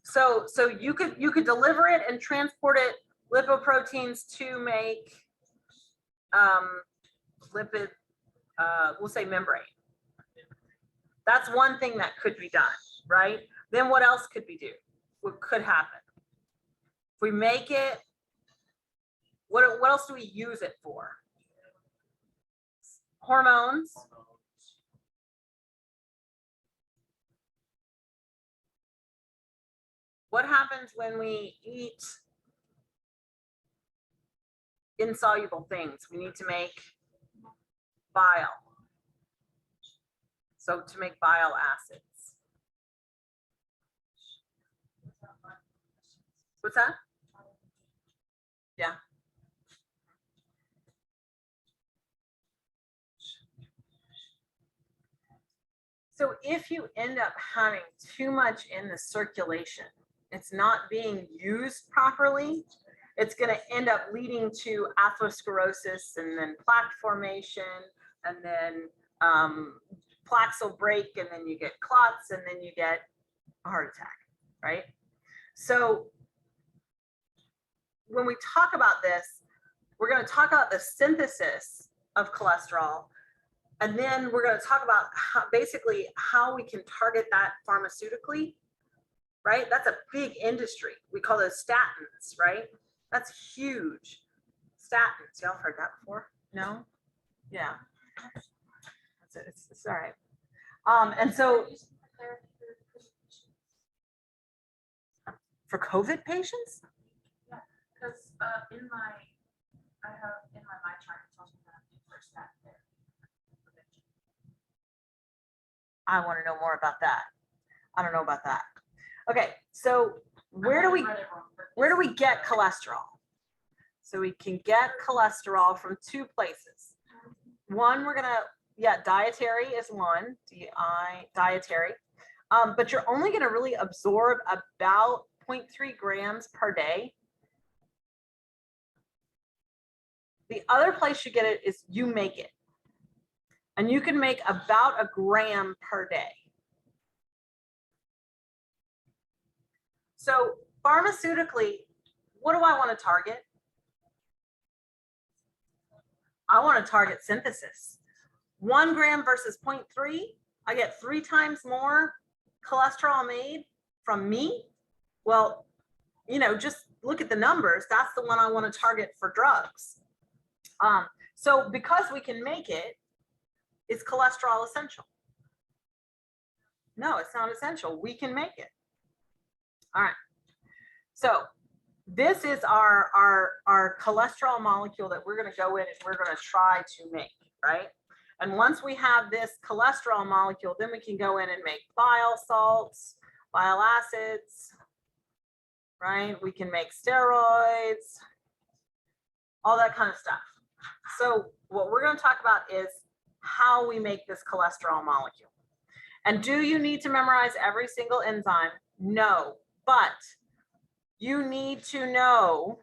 So you could deliver it and transport it, lipoproteins, to make lipid, we'll say membrane. That's one thing that could be done, right? Then what else could we do? What could happen? If we make it, what else do we use it for? Hormones. What happens when we eat insoluble things? We need to make bile. So to make bile acids. What's that? Yeah. So if you end up having too much in the circulation, it's not being used properly, it's going to end up leading to atherosclerosis and then plaque formation, and then plaques will break, and then you get clots, and then you get a heart attack, right? So when we talk about this, we're going to talk about the synthesis of cholesterol, and then we're going to talk about basically how we can target that pharmaceutically, right? That's a big industry. We call those statins, right? That's huge. Statins, y'all heard that before? No? Yeah. That's it. It's all right. And so for COVID patients? Because in my chart, it tells me that I'm due for a statin therapy. I want to know more about that. I don't know about that. Okay, so where do we get cholesterol? So we can get cholesterol from two places. One, we're gonna, dietary is one, dietary. But you're only gonna really absorb about 0.3 grams per day. The other place you get it is you make it. And you can make about 1 gram per day. So pharmaceutically, what do I want to target? I want to target synthesis. 1 gram versus 0.3, I get 3 times more cholesterol made from me. Well, just look at the numbers. That's the one I want to target for drugs. So because we can make it, is cholesterol essential? No, it's not essential. We can make it. All right. So this is our cholesterol molecule that we're going to go in and we're going to try to make, right? And once we have this cholesterol molecule, then we can go in and make bile salts, bile acids, right? We can make steroids, all that kind of stuff. So what we're going to talk about is how we make this cholesterol molecule. And do you need to memorize every single enzyme? No, but you need to know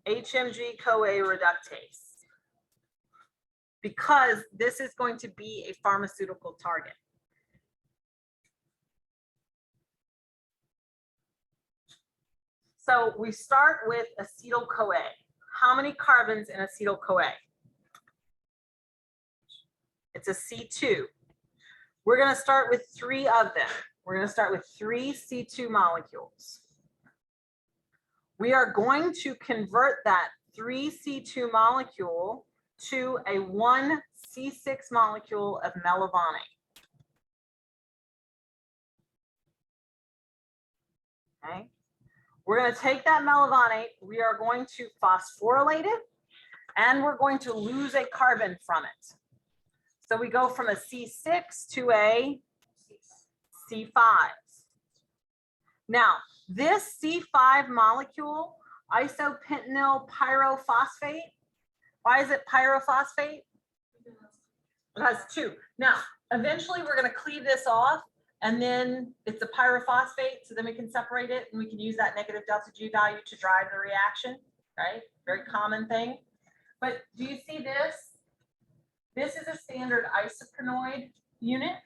HMG-CoA reductase, because this is going to be a pharmaceutical target. So we start with acetyl-CoA. How many carbons in acetyl-CoA? It's a C2. We're going to start with 3 of them. We're going to start with 3 C2 molecules. We are going to convert that 3 C2 molecule to a 1 C6 molecule of melavonate. Okay. We're going to take that melavonate. We are going to phosphorylate it, and we're going to lose a carbon from it. So we go from a C6 to a C5. Now, this C5 molecule, isopentenyl pyrophosphate, Why is it pyrophosphate? It has two. Now, eventually we're going to cleave this off and then it's a pyrophosphate. So then we can separate it and we can use that negative delta G value to drive the reaction, right? Very common thing. But do you see this? This is a standard isoprenoid unit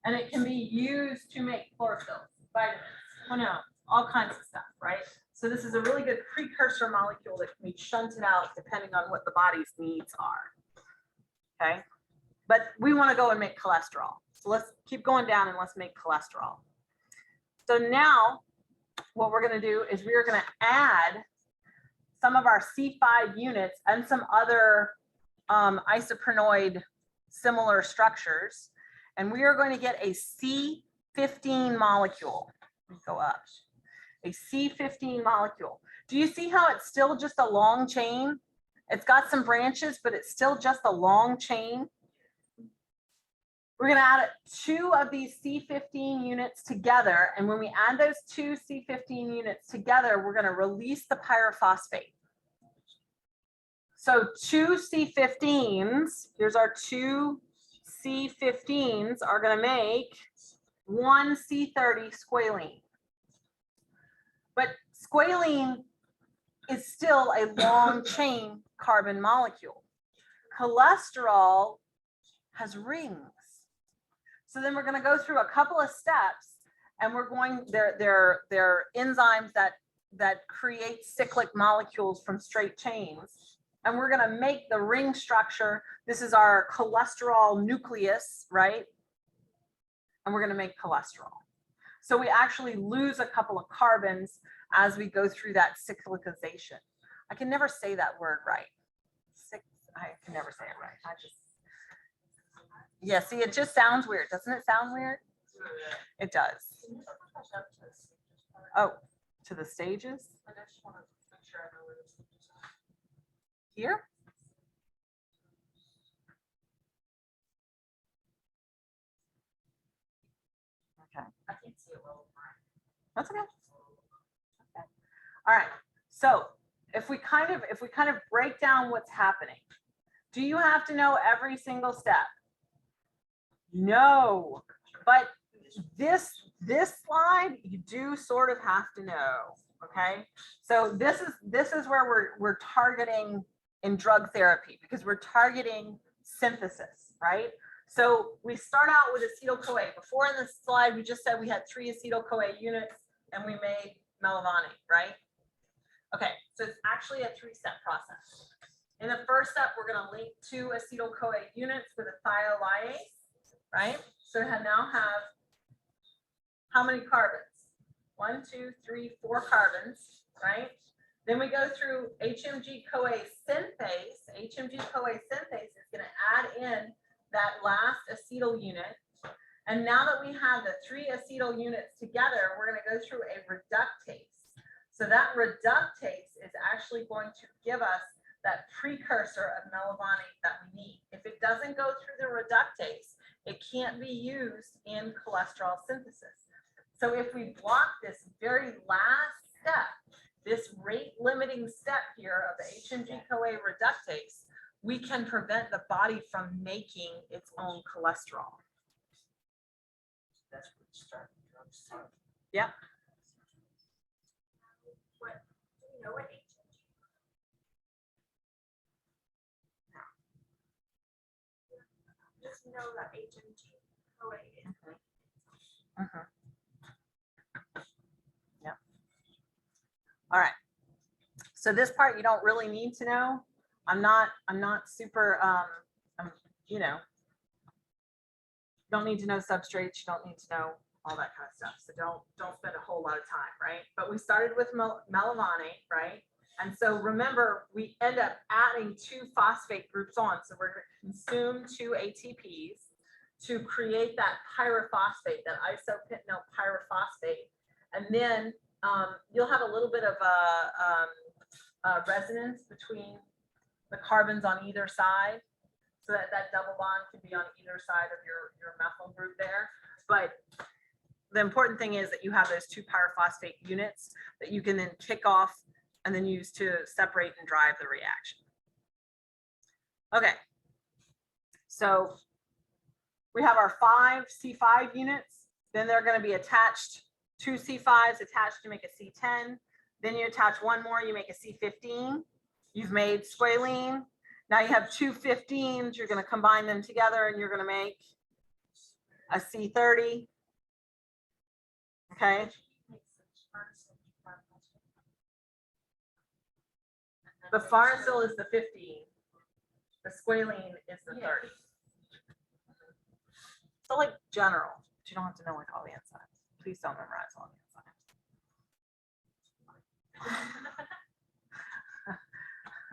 and it can be used to make chlorophyll, vitamins, quinones, all kinds of stuff, right? So this is a really good precursor molecule that can be shunted out depending on what the body's needs are, okay? But we want to go and make cholesterol. So let's keep going down and let's make cholesterol. So now what we're going to do is we are going to add some of our C5 units and some other isoprenoid similar structures. And we are going to get a C15 molecule. Let me go up. A C15 molecule. Do you see how it's still just a long chain? It's got some branches, but it's still just a long chain. We're going to add 2 of these C15 units together. And when we add those 2 C15 units together, we're going to release the pyrophosphate. So 2 C15s, here's our 2 C15s are going to make 1 C30 squalene. But squalene is still a long chain carbon molecule. Cholesterol has rings. So then we're going to go through a couple of steps and we're going, they're enzymes that create cyclic molecules from straight chains. And we're going to make the ring structure. This is our cholesterol nucleus, right? And we're going to make cholesterol. So we actually lose a couple of carbons as we go through that cyclicization. I can never say that word right. I can never say it right. Yeah, see, it just sounds weird. Doesn't it sound weird? It does. Oh, to the stages? Here? Okay. I can't see it well. That's okay. Okay. All right. So if we kind of break down what's happening, do you have to know every single step? No, but this slide you do sort of have to know. Okay, so this is where we're targeting in drug therapy because we're targeting synthesis, right? So we start out with acetyl-CoA. Before in this slide we just said we had 3 acetyl-CoA units and we made melavani, right? Okay, so it's actually a 3-step process. In the first step, we're going to link 2 acetyl-CoA units with a thiolase. Right? So now have how many carbons? 1, 2, 3, 4 carbons, right? Then we go through HMG-CoA synthase. HMG-CoA synthase is going to add in that last acetyl unit. And now that we have the 3 acetyl units together, we're going to go through a reductase. So that reductase is actually going to give us that precursor of melavani that we need. If it doesn't go through the reductase, it can't be used in cholesterol synthesis. So if we block this very last step, this rate limiting step here of the HMG-CoA reductase, we can prevent the body from making its own cholesterol. That's what starting drugs are. Yeah. What, do you know what HMG? Just know that HMG-CoA is. Yeah. All right. So this part you don't really need to know. I'm not super you know, you don't need to know substrates, you don't need to know all that kind of stuff. So don't spend a whole lot of time, right? But we started with melavani, right? And so remember, we end up adding 2 phosphate groups on. So we're going to consume 2 ATPs to create that pyrophosphate, that isopentanyl pyrophosphate. And then you'll have a little bit of a resonance between the carbons on either side. So that double bond can be on either side of your methyl group there. But the important thing is that you have those 2 pyrophosphate units that you can then kick off and then use to separate and drive the reaction. Okay. So we have our 5 C5 units. Then they're going to be attached, 2 C5s attached to make a C10. Then you attach one more, you make a C15. You've made squalene. Now you have 2 15s. You're going to combine them together and you're going to make a C30. Okay. The farnesyl is the 15. The squalene is the 30. So like general, but you don't have to know like all the enzymes. Please don't memorize all the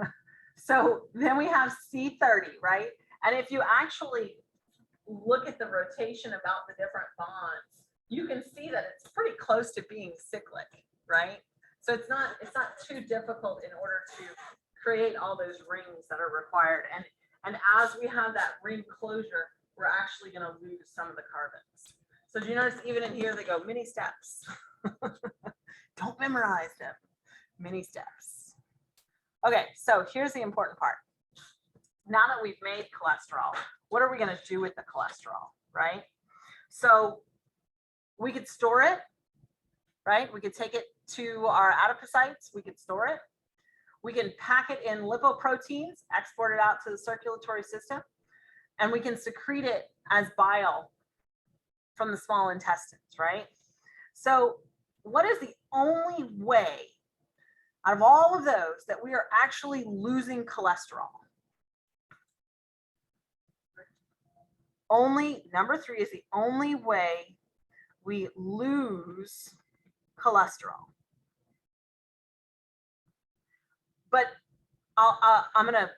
enzymes. So then we have C30, right? And if you actually look at the rotation about the different bonds, you can see that it's pretty close to being cyclic, right? So it's not too difficult in order to create all those rings that are required. And as we have that ring closure, we're actually going to lose some of the carbons. So do you notice even in here, they go many steps. Don't memorize them. Many steps. Okay, so here's the important part. Now that we've made cholesterol, what are we going to do with the cholesterol, right? So we could store it, right? We could take it to our adipocytes. We could store it. We can pack it in lipoproteins, export it out to the circulatory system, and we can secrete it as bile from the small intestines, right? So what is the only way out of all of those that we are actually losing cholesterol? Only, number 3 is the only way we lose cholesterol. But I'm gonna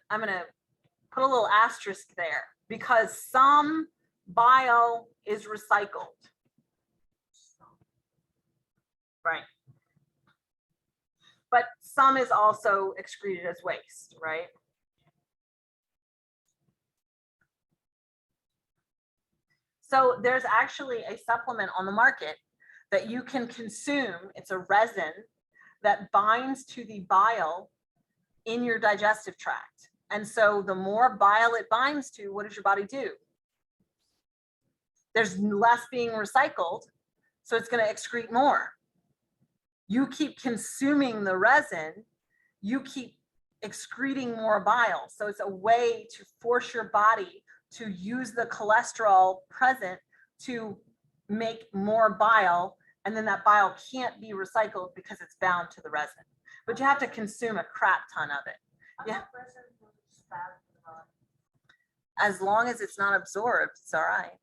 put a little asterisk there because some bile is recycled, right? But some is also excreted as waste, right? So there's actually a supplement on the market that you can consume. It's a resin that binds to the bile in your digestive tract. And so the more bile it binds to, what does your body do? There's less being recycled, so it's going to excrete more. You keep consuming the resin, you keep excreting more bile. So it's a way to force your body to use the cholesterol present to make more bile, and then that bile can't be recycled because it's bound to the resin. But you have to consume a crap ton of it. Yeah. As long as it's not absorbed, it's all right.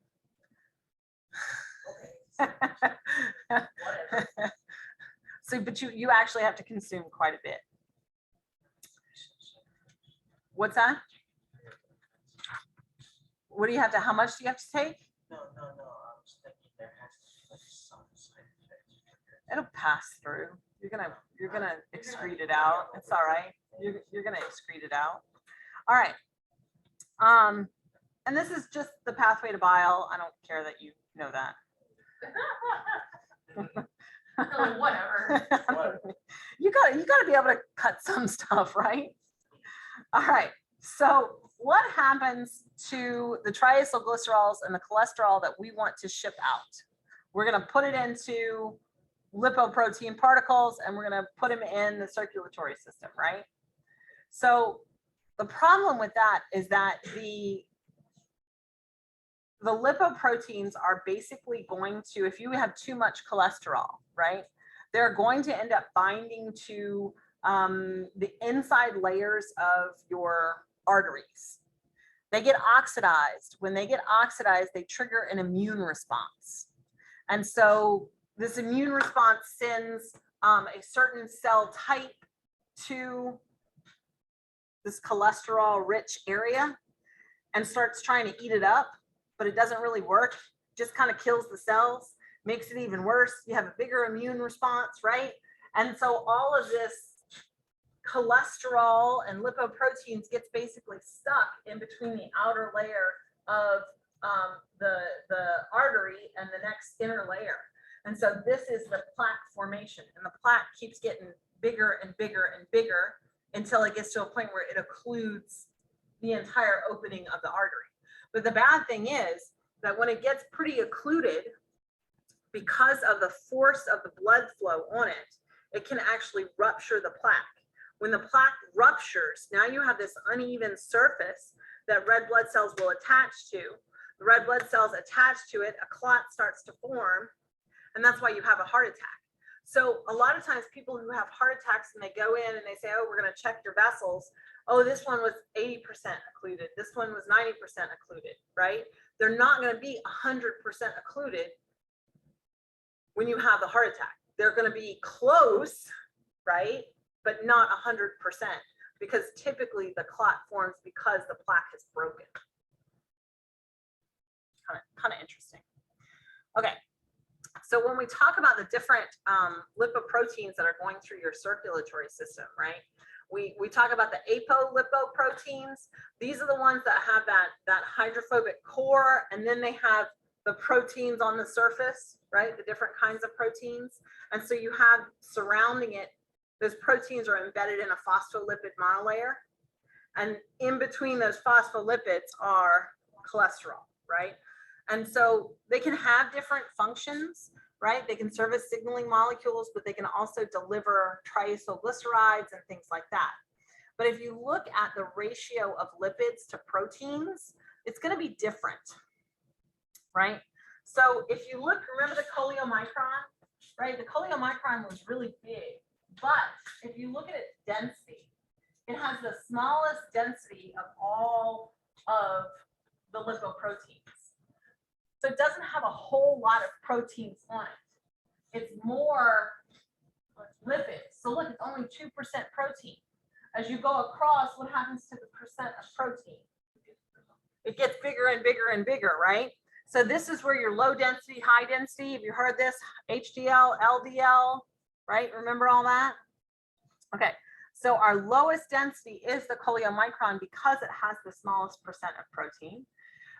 So, but you actually have to consume quite a bit. What's that? What do you have to, how much do you have to take? No, I was thinking there has to be like some side effect. It'll pass through. You're gonna excrete it out. It's all right. You're gonna excrete it out. All right. And this is just the pathway to bile. I don't care that you know that. Whatever. You gotta be able to cut some stuff, right? All right. So what happens to the triacylglycerols and the cholesterol that we want to ship out? We're going to put it into lipoprotein particles and we're going to put them in the circulatory system, right? So the problem with that is that the lipoproteins are basically going to, if you have too much cholesterol, right, they're going to end up binding to the inside layers of your arteries. They get oxidized. When they get oxidized, they trigger an immune response. And so this immune response sends a certain cell type to this cholesterol-rich area and starts trying to eat it up, but it doesn't really work. Just kind of kills the cells, makes it even worse. You have a bigger immune response, right? And so all of this cholesterol and lipoproteins gets basically stuck in between the outer layer of the artery and the next inner layer. And so this is the plaque formation, and the plaque keeps getting bigger and bigger and bigger until it gets to a point where it occludes, the entire opening of the artery. But the bad thing is that when it gets pretty occluded, because of the force of the blood flow on it, it can actually rupture the plaque. When the plaque ruptures, now you have this uneven surface that red blood cells will attach to. The red blood cells attach to it, a clot starts to form, and that's why you have a heart attack. So a lot of times people who have heart attacks and they go in and they say, oh, we're going to check your vessels. Oh, this one was 80% occluded. This one was 90% occluded, right? They're not going to be 100% occluded when you have the heart attack. They're going to be close, right? But not 100%, because typically the clot forms because the plaque has broken. Kind of interesting. Okay. So when we talk about the different lipoproteins that are going through your circulatory system, right? We talk about the Apo Lippo Proteins. These are the ones that have that hydrophobic core, and then they have the proteins on the surface, right? The different kinds of proteins. And so you have surrounding it, those proteins are embedded in a phospholipid monolayer. And in between those phospholipids are cholesterol, right? And so they can have different functions, right? They can serve as signaling molecules, but they can also deliver triacylglycerides and things like that. But if you look at the ratio of lipids to proteins, it's going to be different, right? So if you look, remember the choliomicron, right? The choliomicron was really big, but if you look at its density, it has the smallest density of all of the lipoproteins. So it doesn't have a whole lot of proteins on it. It's more lipids. So look, it's only 2% protein. As you go across, what happens to the percent of protein? It gets bigger and bigger and bigger, right? So this is where your low density, high density, have you heard this? HDL, LDL, right? Remember all that? Okay, so our lowest density is the choliomicron because it has the smallest percent of protein.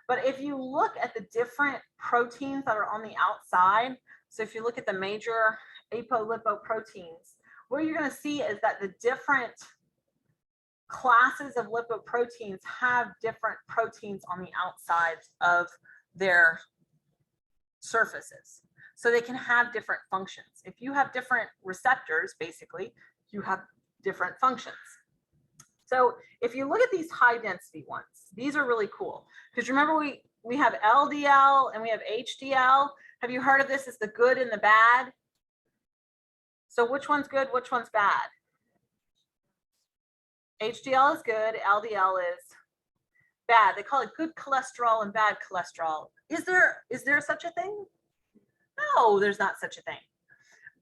But if you look at the different proteins that are on the outside, so if you look at the major apolipoproteins, what you're going to see is that the different classes of lipoproteins have different proteins on the outsides of their surfaces. So they can have different functions. If you have different receptors, basically, you have different functions. So if you look at these high density ones, these are really cool. Because remember, we have LDL and we have HDL. Have you heard of this as the good and the bad? So which one's good, which one's bad? HDL is good, LDL is bad. They call it good cholesterol and bad cholesterol. Is there such a thing? No, there's not such a thing.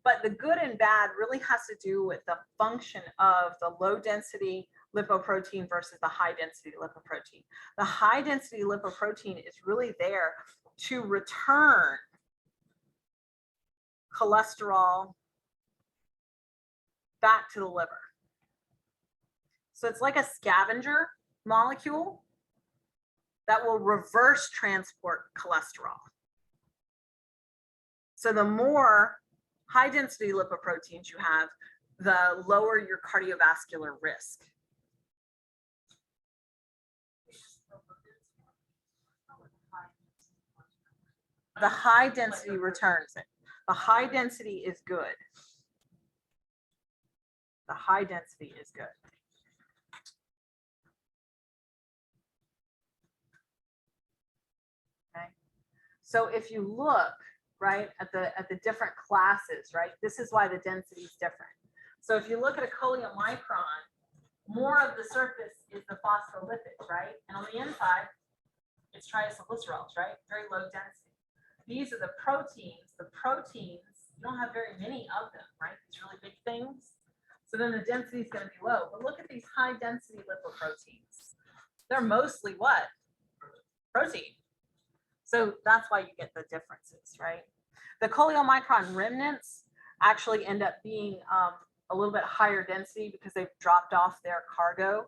But the good and bad really has to do with the function of the low density lipoprotein versus the high density lipoprotein. The high density lipoprotein is really there to return cholesterol back to the liver. So it's like a scavenger molecule that will reverse transport cholesterol. So the more high density lipoproteins you have, the lower your cardiovascular risk. The high density returns it. The high density is good. The high density is good. Okay. So if you look, right, at the different classes, right, this is why the density is different. So if you look at a choliomicron, more of the surface is the phospholipids, right? And on the inside, it's triacylglycerols, right? Very low density. These are the proteins. The proteins, you don't have very many of them, right? These really big things. So then the density is going to be low. But look at these high density lipoproteins. They're mostly what? Protein. So that's why you get the differences, right? The choliomicron remnants actually end up being a little bit higher density because they've dropped off their cargo.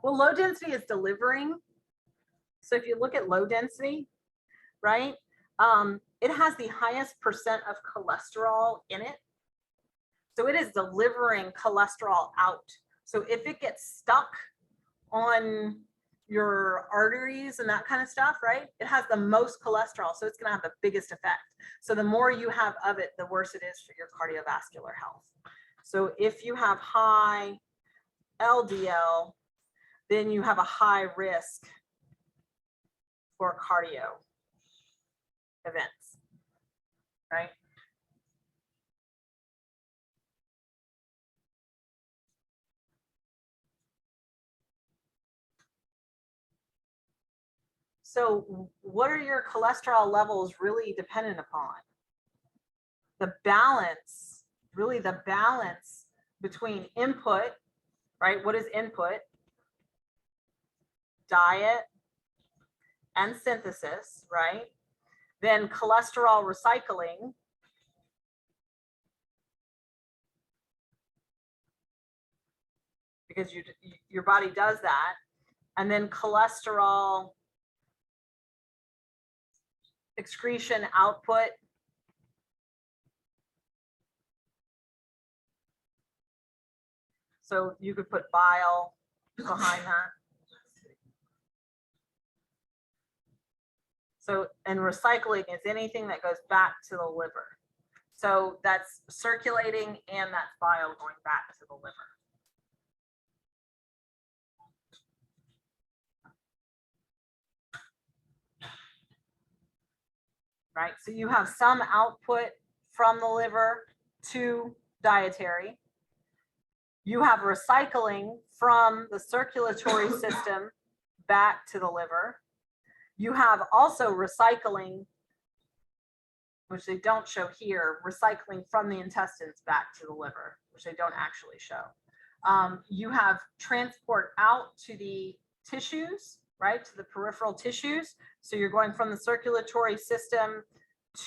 Well, low density is delivering. So if you look at low density, right, it has the highest percent of cholesterol in it. So So it is delivering cholesterol out. So if it gets stuck on your arteries and that kind of stuff, right? It has the most cholesterol, so it's going to have the biggest effect. So the more you have of it, the worse it is for your cardiovascular health. So if you have high LDL, then you have a high risk for cardio events, right? So what are your cholesterol levels really dependent upon? The balance, really the balance between input, right? What is input? Diet and synthesis, right? Then cholesterol recycling, because your body does that, and then cholesterol excretion output. So you could put bile behind that. So, and recycling is anything that goes back to the liver. So that's circulating and that's bile going back to the liver. Right, so you have some output from the liver to dietary. You have recycling from the circulatory system back to the liver. You have also recycling, which they don't show here, recycling from the intestines back to the liver, which they don't actually show. You have transport out to the tissues, right, to the peripheral tissues. So you're going from the circulatory system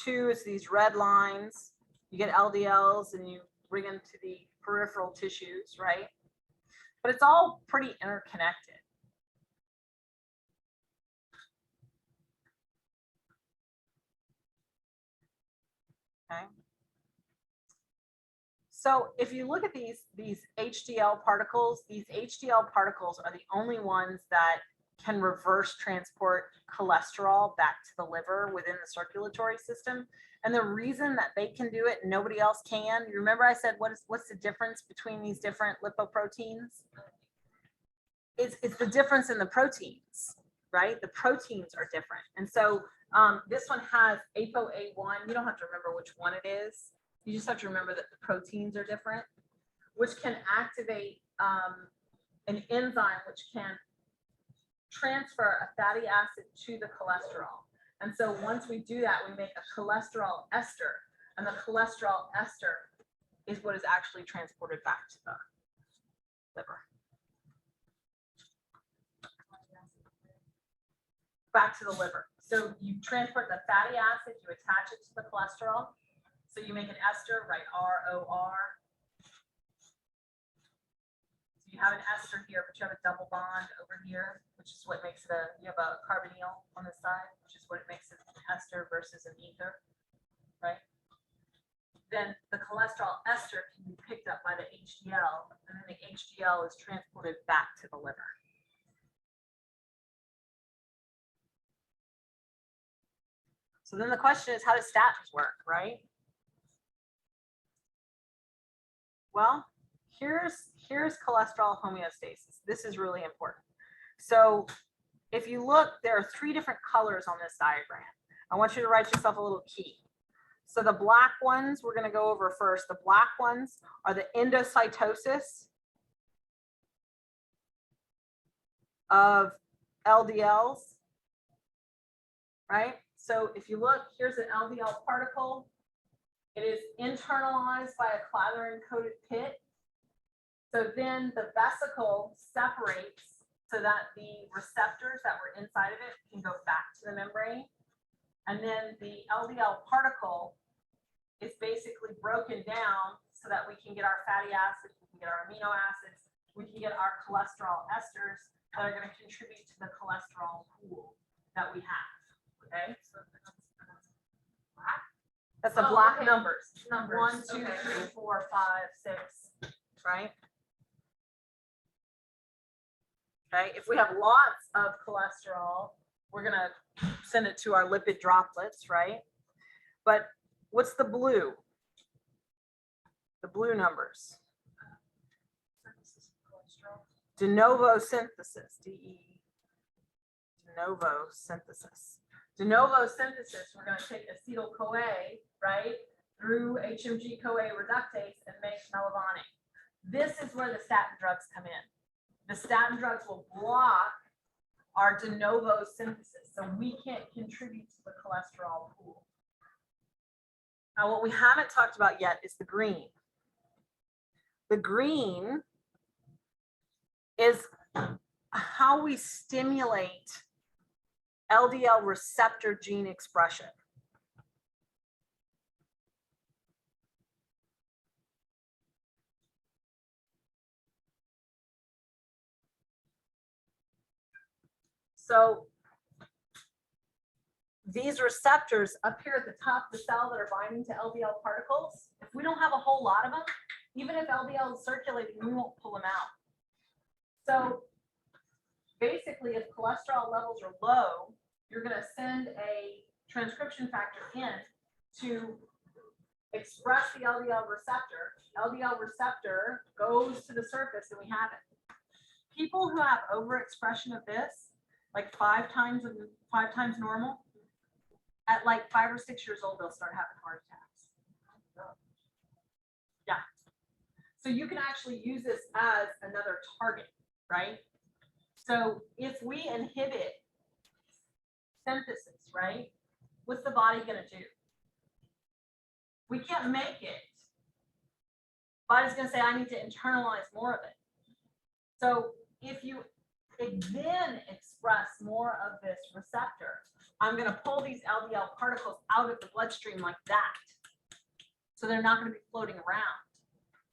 to these red lines. You get LDLs and you bring them to the peripheral tissues, right? But it's all pretty interconnected. Okay. So if you look at these HDL particles, these HDL particles are the only ones that can reverse transport cholesterol back to the liver within the circulatory system. And the reason that they can do it and nobody else can, you remember I said, what's the difference between these different lipoproteins? It's the difference in the proteins, right? The proteins are different. And so this one has ApoA1. You don't have to remember which one it is. You just have to remember that the proteins are different, which can activate an enzyme which can transfer a fatty acid to the cholesterol. And so once we do that, we make a cholesterol ester, and the cholesterol ester is what is actually transported back to the liver. Back to the liver. So you transport the fatty acid, you attach it to the cholesterol. So you make an ester, write ROR. So you have an ester here, but you have a double bond over here, which is what makes it you have a carbonyl on the side, which is what it makes it an ester versus an ether, right? Then the cholesterol ester can be picked up by the HDL, and then the HDL is transported back to the liver. So then the question is, how does statins work, right? Well, here's cholesterol homeostasis. This is really important. So if you look, there are 3 different colors on this diagram. I want you to write yourself a little key. So the black ones, we're going to go over first. The black ones are the endocytosis of LDLs, right? So if you look, here's an LDL particle. It is internalized by a clathrin-coated pit. So then the vesicle separates so that the receptors that were inside of it can go back to the membrane. And then the LDL particle is basically broken down so that we can get our fatty acids, we can get our amino acids, we can get our cholesterol esters that are going to contribute to the cholesterol pool that we have. Okay, so That's the Oh, black okay. numbers. Numbers, 1, 2, okay. 3, 4, 5, 6, right? Okay, if we have lots of cholesterol, we're gonna send it to our lipid droplets, right? But what's the blue? The blue numbers. De novo synthesis, DE. De novo synthesis. De novo synthesis, we're going to take acetyl-CoA, right, through HMG-CoA reductase and make melavonic. This is where the statin drugs come in. The statin drugs will block our de novo synthesis, so we can't contribute to the cholesterol pool. Now, what we haven't talked about yet is the green. The green is how we stimulate LDL receptor gene expression. So these receptors up here at the top of the cell that are binding to LDL particles, if we don't have a whole lot of them, even if LDL is circulating, we won't pull them out. So basically, if cholesterol levels are low, you're going to send a transcription factor in to express the LDL receptor. LDL receptor goes to the surface and we have it. People who have overexpression of this, like 5 times normal, at like 5 or 6 years old, they'll start having heart attacks. Yeah. So you can actually use this as another target, right? So if we inhibit synthesis, right, what's the body going to do? We can't make it. Body's going to say, I need to internalize more of it. So if you then express more of this receptor, I'm going to pull these LDL particles out of the bloodstream like that. So they're not going to be floating around.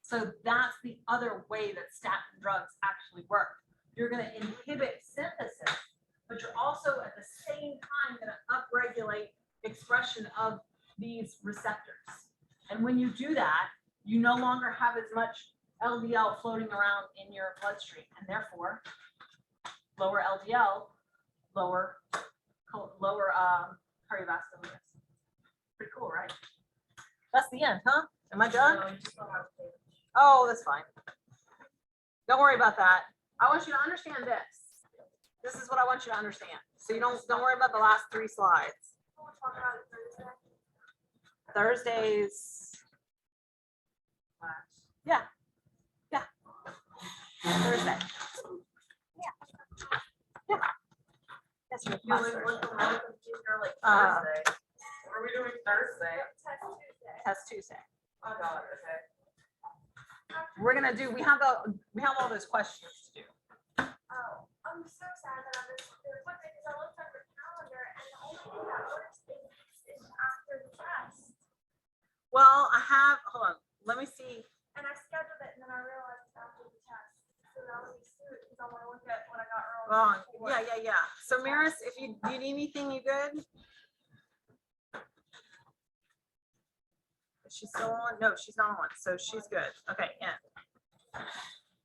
So that's the other way that statin drugs actually work. You're going to inhibit synthesis, but you're also at the same time going to upregulate expression of these receptors. And when you do that, you no longer have as much LDL floating around in your bloodstream, and therefore lower LDL, lower cardiovascular risk. Pretty cool, right? That's the end, huh? Am I done? Oh, that's fine. Don't worry about that. I want you to understand this. This is what I want you to understand. So you don't worry about the last 3 slides. We'll talk about it Thursday. Thursdays. Yeah. Yeah. Thursday. Yeah. Yes, we have class Thursday. What are we doing Thursday? Test Tuesday. Oh, God, okay. We're gonna do. We have all those questions to do. Oh, I'm so sad that I missed the appointment because I looked at the calendar and the only thing that works is after the test. Well, I have. Hold on. Let me see. And I scheduled it and then I realized it's after the test. So that would be stupid because I want to look at what I got wrong. Wrong. Yeah. So Maris, if you do you need anything, you good? Is she still on? No, she's not on. So she's good. Okay, yeah.